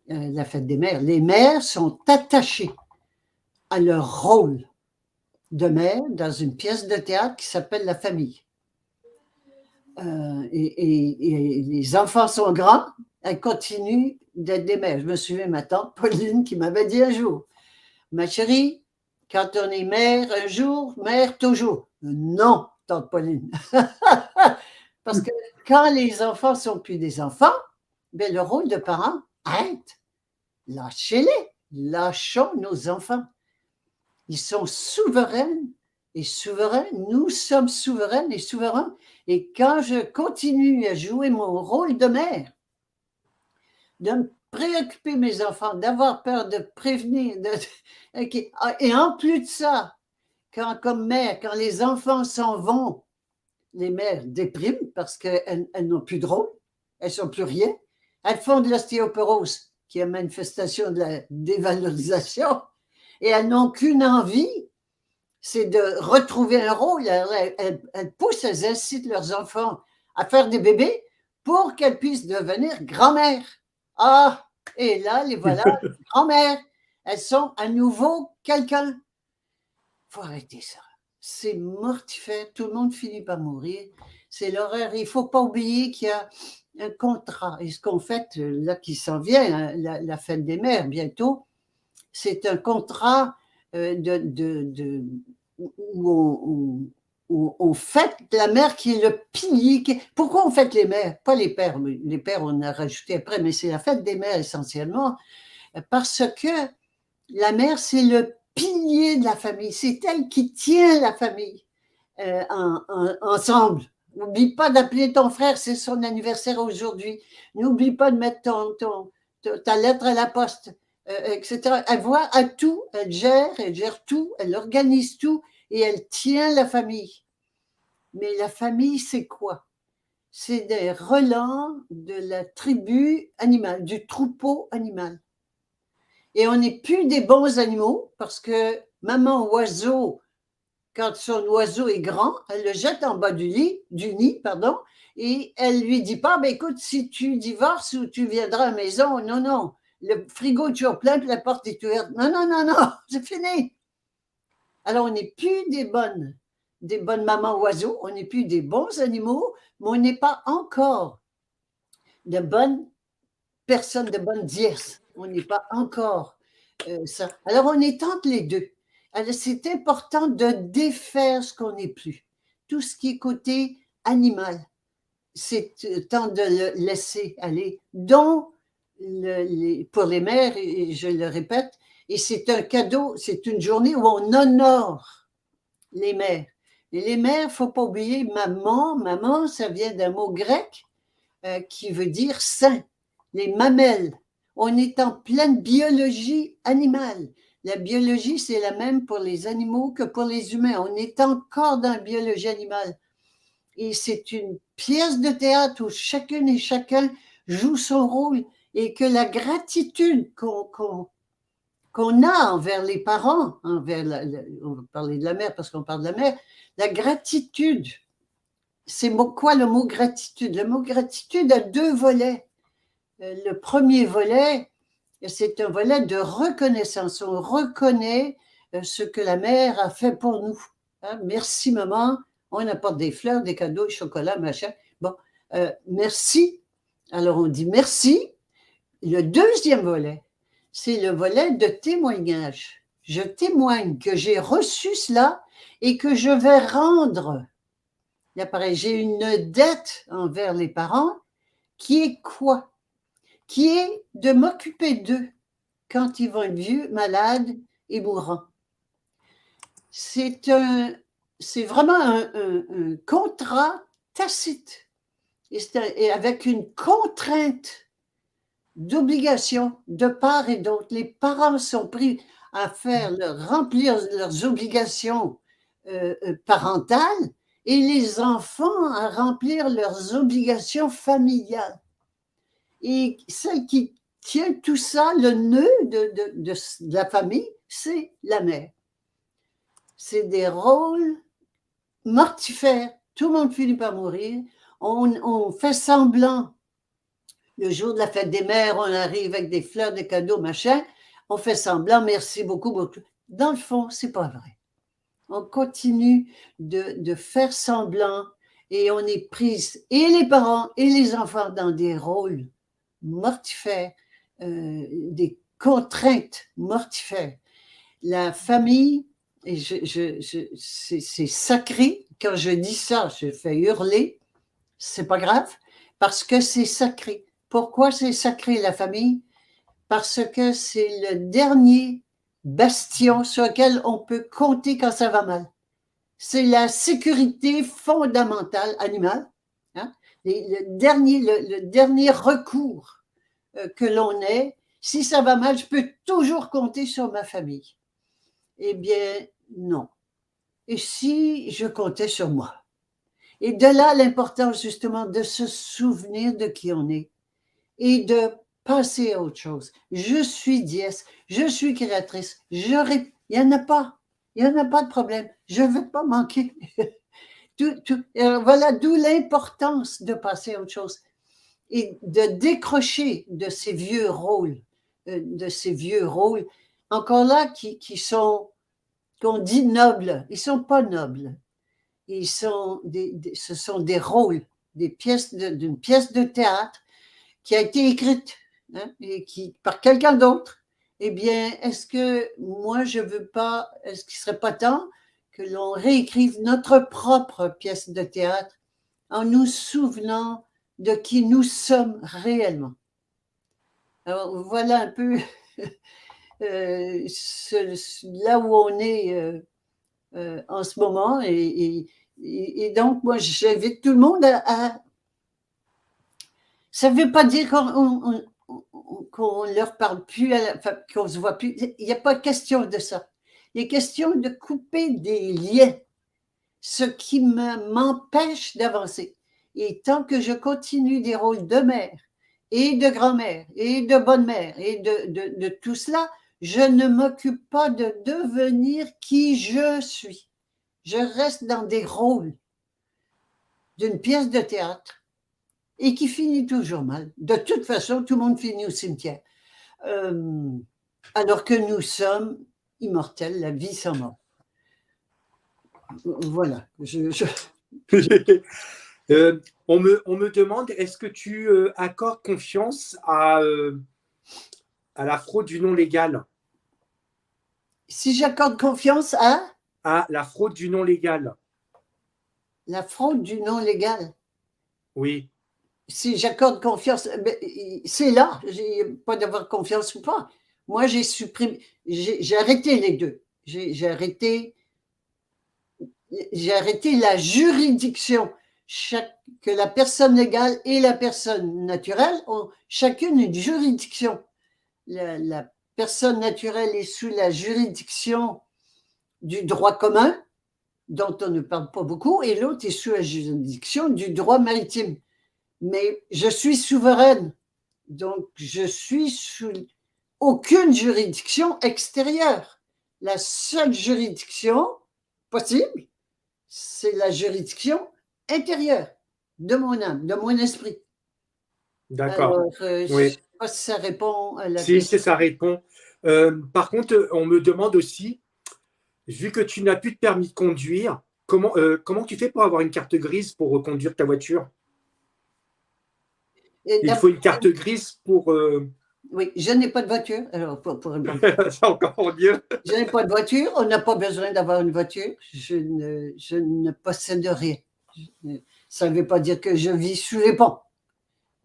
La fête des mères. Les mères sont attachées à leur rôle. de mère dans une pièce de théâtre qui s'appelle La Famille. Et les enfants sont grands, elles continuent d'être des mères. Je me souviens ma tante Pauline qui m'avait dit un jour, ma chérie, quand on est mère un jour, mère toujours. Non, tante Pauline. Parce que quand les enfants sont plus des enfants, ben, le rôle de parent arrête. Lâchez-les. Lâchons nos enfants. Ils sont souverains et souverains. Nous sommes souveraines et souverains. Et quand je continue à jouer mon rôle de mère, de me préoccuper mes enfants, d'avoir peur, de prévenir, okay. Et en plus de ça, quand comme mère, quand les enfants s'en vont, les mères dépriment parce qu'elles n'ont plus de rôle, elles ne sont plus rien. Elles font de l'ostéoporose, qui est une manifestation de la dévalorisation, et elles n'ont qu'une envie, c'est de retrouver un rôle. Elles poussent, elles incitent leurs enfants à faire des bébés pour qu'elles puissent devenir grand-mères. Ah, et là, les voilà, grand-mères. Elles sont à nouveau quelqu'un. Il faut arrêter ça. C'est mortifère. Tout le monde finit par mourir. C'est l'horreur. Il ne faut pas oublier qu'il y a un contrat. Et ce qu'on fait, là, qui s'en vient, la fête des mères bientôt, c'est un contrat où on fête la mère qui est le pilier. Pourquoi on fête les mères? Pas les pères. Les pères, on a rajouté après, mais c'est la fête des mères essentiellement. Parce que la mère, c'est le pilier de la famille. C'est elle qui tient la famille ensemble. N'oublie pas d'appeler ton frère, c'est son anniversaire aujourd'hui. N'oublie pas de mettre ta lettre à la poste, etc. Elle voit à tout, elle gère tout, elle organise tout et elle tient la famille. Mais la famille, c'est quoi? C'est des relents de la tribu animale, du troupeau animal. Et on n'est plus des bons animaux parce que maman oiseau, quand son oiseau est grand, elle le jette en bas du nid, et elle lui dit pas, ben écoute, si tu divorces ou tu viendras à la maison, non, non, le frigo est toujours plein, puis la porte est ouverte. Non, non, non, non, c'est fini. Alors, on n'est plus des bonnes mamans oiseaux, on n'est plus des bons animaux, mais on n'est pas encore de bonnes personnes, de bonnes dièses. On n'est pas encore ça. Alors, on est entre les deux. Alors, c'est important de défaire ce qu'on n'est plus. Tout ce qui est côté animal, c'est temps de le laisser aller, dont pour les mères, et je le répète, et c'est un cadeau, c'est une journée où on honore les mères. Et les mères, il ne faut pas oublier, maman, ça vient d'un mot grec qui veut dire sein, les mamelles. On est en pleine biologie animale. La biologie, c'est la même pour les animaux que pour les humains. On est encore dans la biologie animale. Et c'est une pièce de théâtre où chacune et chacun joue son rôle et que la gratitude qu'on a envers les parents, on va parler de la mère parce qu'on parle de la mère, la gratitude, c'est quoi le mot gratitude? Le mot gratitude a deux volets. Le premier volet, c'est un volet de reconnaissance. On reconnaît ce que la mère a fait pour nous. Hein? Merci maman, on apporte des fleurs, des cadeaux, du chocolat, machin. Bon, merci. Alors on dit merci. Le deuxième volet, c'est le volet de témoignage. Je témoigne que j'ai reçu cela et que je vais rendre. Là, pareil, j'ai une dette envers les parents qui est quoi? Qui est de m'occuper d'eux quand ils vont être vieux, malades et mourants. C'est vraiment un contrat tacite et avec une contrainte d'obligation de part et d'autre. Les parents sont pris à remplir leurs obligations parentales et les enfants à remplir leurs obligations familiales. Et celle qui tient tout ça, le nœud de la famille, c'est la mère. C'est des rôles mortifères. Tout le monde finit par mourir. On fait semblant. Le jour de la fête des mères, on arrive avec des fleurs, des cadeaux, machin. On fait semblant, merci beaucoup, beaucoup. Dans le fond, c'est pas vrai. On continue de faire semblant et on est prise, et les parents et les enfants, dans des rôles mortifères, des contraintes mortifères. La famille, et c'est sacré. Quand je dis ça, je fais hurler. C'est pas grave, parce que c'est sacré. Pourquoi c'est sacré, la famille? Parce que c'est le dernier bastion sur lequel on peut compter quand ça va mal. C'est la sécurité fondamentale animale, hein? Le dernier recours que l'on ait. Si ça va mal, je peux toujours compter sur ma famille. Eh bien, non. Et si je comptais sur moi? Et de là l'importance justement de se souvenir de qui on est et de passer à autre chose. Je suis dièse, je suis créatrice, il n'y en a pas. Il n'y en a pas de problème. Je ne veux pas manquer. Voilà d'où l'importance de passer à autre chose et de décrocher de ces vieux rôles, encore là qu'on dit nobles. Ils ne sont pas nobles. Ce sont des rôles, d'une pièce de théâtre qui a été écrite, hein, et par quelqu'un d'autre. Eh bien, est-ce que moi, je veux pas, est-ce qu'il ne serait pas temps que l'on réécrive notre propre pièce de théâtre en nous souvenant de qui nous sommes réellement? Alors, voilà un peu là où on est en ce moment. Et donc, moi, j'invite tout le monde à ça ne veut pas dire qu'on ne leur parle plus, enfin, qu'on ne se voit plus. Il n'y a pas question de ça. Il est question de couper des liens, ce qui m'empêche d'avancer. Et tant que je continue des rôles de mère et de grand-mère et de bonne mère et de tout cela, je ne m'occupe pas de devenir qui je suis. Je reste dans des rôles d'une pièce de théâtre et qui finit toujours mal. De toute façon, tout le monde finit au cimetière. Alors que nous sommes immortels, la vie sans mort. Voilà. On me demande, est-ce que tu accordes confiance à la fraude du non légal? Si j'accorde confiance à la fraude du non légal. La fraude du non légal? Oui. Si j'accorde confiance, c'est là, j'ai pas d'avoir confiance ou pas. Moi, j'ai supprimé, j'ai arrêté les deux. J'ai arrêté la juridiction. Que la personne légale et la personne naturelle ont chacune une juridiction. La personne naturelle est sous la juridiction du droit commun, dont on ne parle pas beaucoup, et l'autre est sous la juridiction du droit maritime. Mais je suis souveraine, donc je suis sous aucune juridiction extérieure. La seule juridiction possible, c'est la juridiction intérieure de mon âme, de mon esprit. D'accord. Alors, oui. Je ne sais pas si ça répond à la question. Si, ça répond. Par contre, on me demande aussi, vu que tu n'as plus de permis de conduire, comment tu fais pour avoir une carte grise pour reconduire ta voiture? Il faut une carte grise pour… Oui, je n'ai pas de voiture. Alors, pour répondre. C'est encore mieux. Je n'ai pas de voiture. On n'a pas besoin d'avoir une voiture. Je ne possède rien. Ça ne veut pas dire que je vis sous les ponts.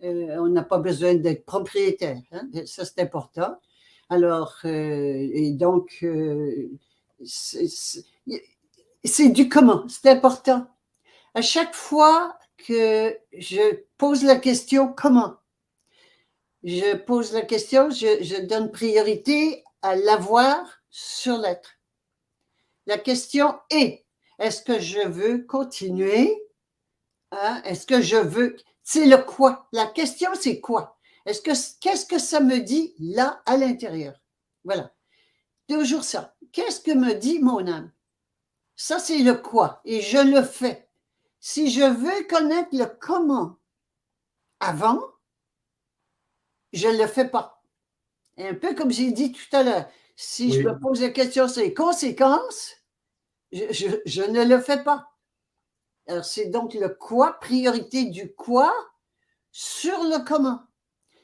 On n'a pas besoin d'être propriétaire. Hein? Ça, c'est important. Alors, et donc, c'est du comment. C'est important. À chaque fois que je pose la question comment, je pose la question, je donne priorité à l'avoir sur l'être. La question est, est-ce que je veux continuer? Hein? Est-ce que je veux… C'est le quoi. La question, c'est quoi? Qu'est-ce que ça me dit là, à l'intérieur? Voilà. Toujours ça. Qu'est-ce que me dit mon âme? Ça, c'est le quoi. Et je le fais. Si je veux connaître le comment avant, je ne le fais pas. Et un peu comme j'ai dit tout à l'heure, si je me pose la question sur les conséquences, je ne le fais pas. Alors, c'est donc le quoi, priorité du quoi sur le comment.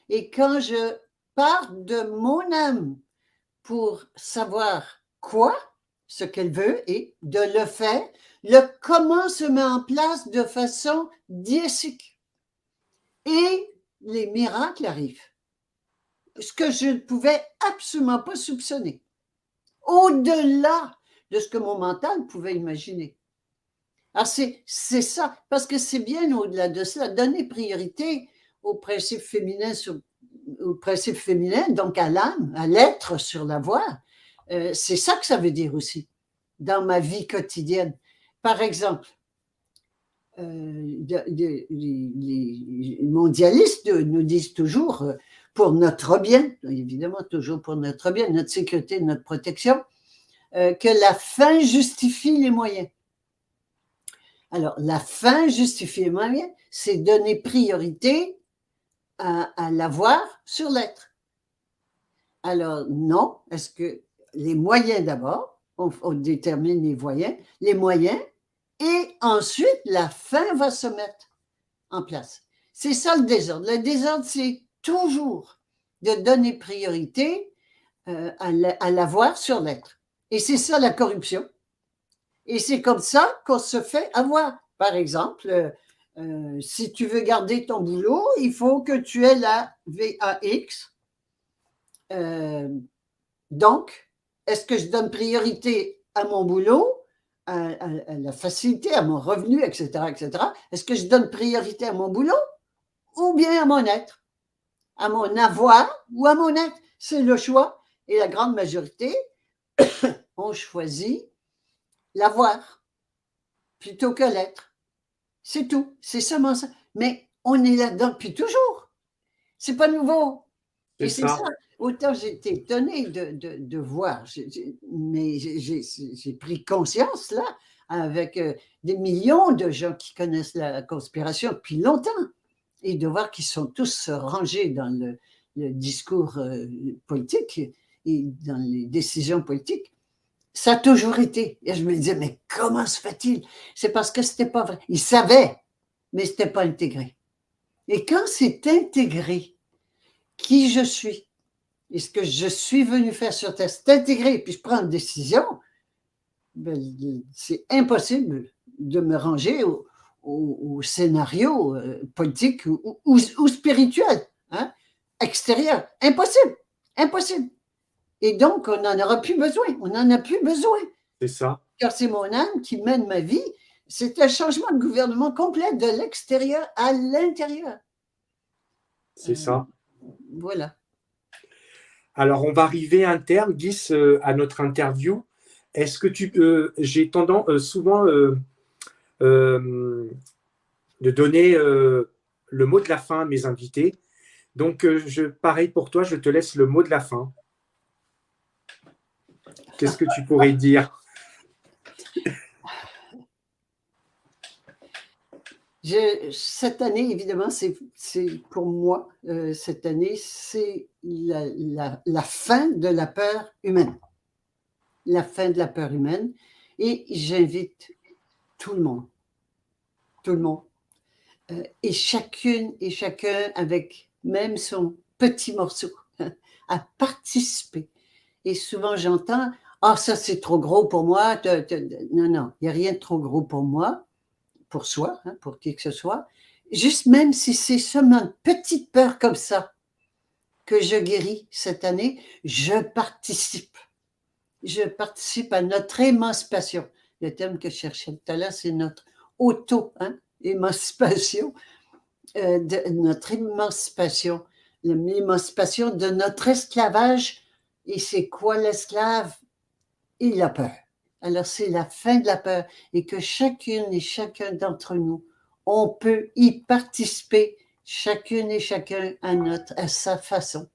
Et quand je pars de mon âme pour savoir quoi, ce qu'elle veut, et de le faire, le comment se met en place de façon diésique. Et les miracles arrivent. Ce que je ne pouvais absolument pas soupçonner. Au-delà de ce que mon mental pouvait imaginer. Alors, c'est ça, parce que c'est bien au-delà de cela, donner priorité au principe féminin, donc à l'âme, à l'être sur la voie. C'est ça que ça veut dire aussi, dans ma vie quotidienne. Par exemple, les mondialistes nous disent toujours, pour notre bien, évidemment toujours pour notre bien, notre sécurité, notre protection, que la fin justifie les moyens. Alors, la fin justifie les moyens, c'est donner priorité à l'avoir sur l'être. Alors, non, est-ce que les moyens d'abord, on détermine les moyens, et ensuite, la fin va se mettre en place. C'est ça le désordre. Le désordre, c'est toujours de donner priorité à l'avoir sur l'être. Et c'est ça la corruption. Et c'est comme ça qu'on se fait avoir. Par exemple, si tu veux garder ton boulot, il faut que tu aies la VAX. Donc, est-ce que je donne priorité à mon boulot, à la facilité, à mon revenu, etc., etc. Est-ce que je donne priorité à mon boulot ou bien à mon être, à mon avoir ou à mon être? C'est le choix. Et la grande majorité ont choisi l'avoir plutôt que l'être. C'est tout. C'est seulement ça. Mais on est là-dedans depuis toujours. C'est pas nouveau. Et c'est ça. Autant j'étais étonnée de voir, mais j'ai pris conscience là, avec des millions de gens qui connaissent la conspiration depuis longtemps, et de voir qu'ils sont tous rangés dans le discours politique et dans les décisions politiques. Ça a toujours été. Et je me disais, mais comment se fait-il? C'est parce que c'était pas vrai. Ils savaient, mais c'était pas intégré. Et quand c'est intégré, qui je suis, et ce que je suis venu faire sur Terre, c'est intégré, puis je prends une décision, ben, c'est impossible de me ranger au scénario politique ou spirituel, hein, extérieur. Impossible, impossible. Et donc, on n'en aura plus besoin. On n'en a plus besoin. C'est ça. Car c'est mon âme qui mène ma vie. C'est un changement de gouvernement complet de l'extérieur à l'intérieur. C'est ça. Voilà. Alors, on va arriver à un terme, Guy, à notre interview. Est-ce que j'ai tendance souvent de donner le mot de la fin à mes invités. Donc, pareil pour toi, je te laisse le mot de la fin. Qu'est-ce que tu pourrais dire? Cette année, évidemment, c'est pour moi, cette année, c'est la fin de la peur humaine. La fin de la peur humaine. Et j'invite tout le monde, et chacune et chacun avec même son petit morceau, à participer. Et souvent, j'entends, « Ah, ça, c'est trop gros pour moi. » Non, non, il n'y a rien de trop gros pour moi, pour soi, hein, pour qui que ce soit. Juste même si c'est seulement une petite peur comme ça que je guéris cette année, je participe. Je participe à notre émancipation. Le thème que je cherchais tout à l'heure, c'est notre auto-émancipation, notre émancipation, l'émancipation de notre esclavage. Et c'est quoi l'esclave? Il a peur. Alors, c'est la fin de la peur et que chacune et chacun d'entre nous, on peut y participer, chacune et chacun à sa façon.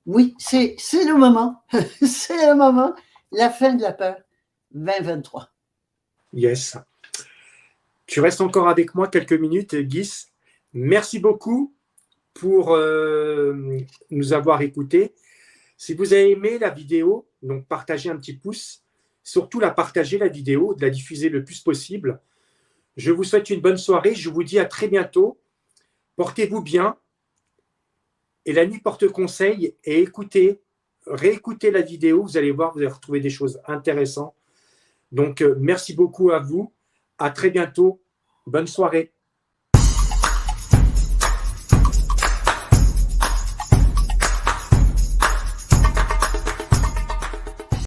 Oui, c'est le moment. C'est le moment. La fin de la peur, 2023. Yes. Tu restes encore avec moi quelques minutes, Guy. Merci beaucoup pour nous avoir écoutés. Si vous avez aimé la vidéo, donc partagez un petit pouce. surtout la partager, la vidéo, de la diffuser le plus possible. Je vous souhaite une bonne soirée. Je vous dis à très bientôt. Portez-vous bien. Et la nuit porte conseil. Et écoutez, réécoutez la vidéo. Vous allez voir, vous allez retrouver des choses intéressantes. Donc, merci beaucoup à vous. À très bientôt. Bonne soirée.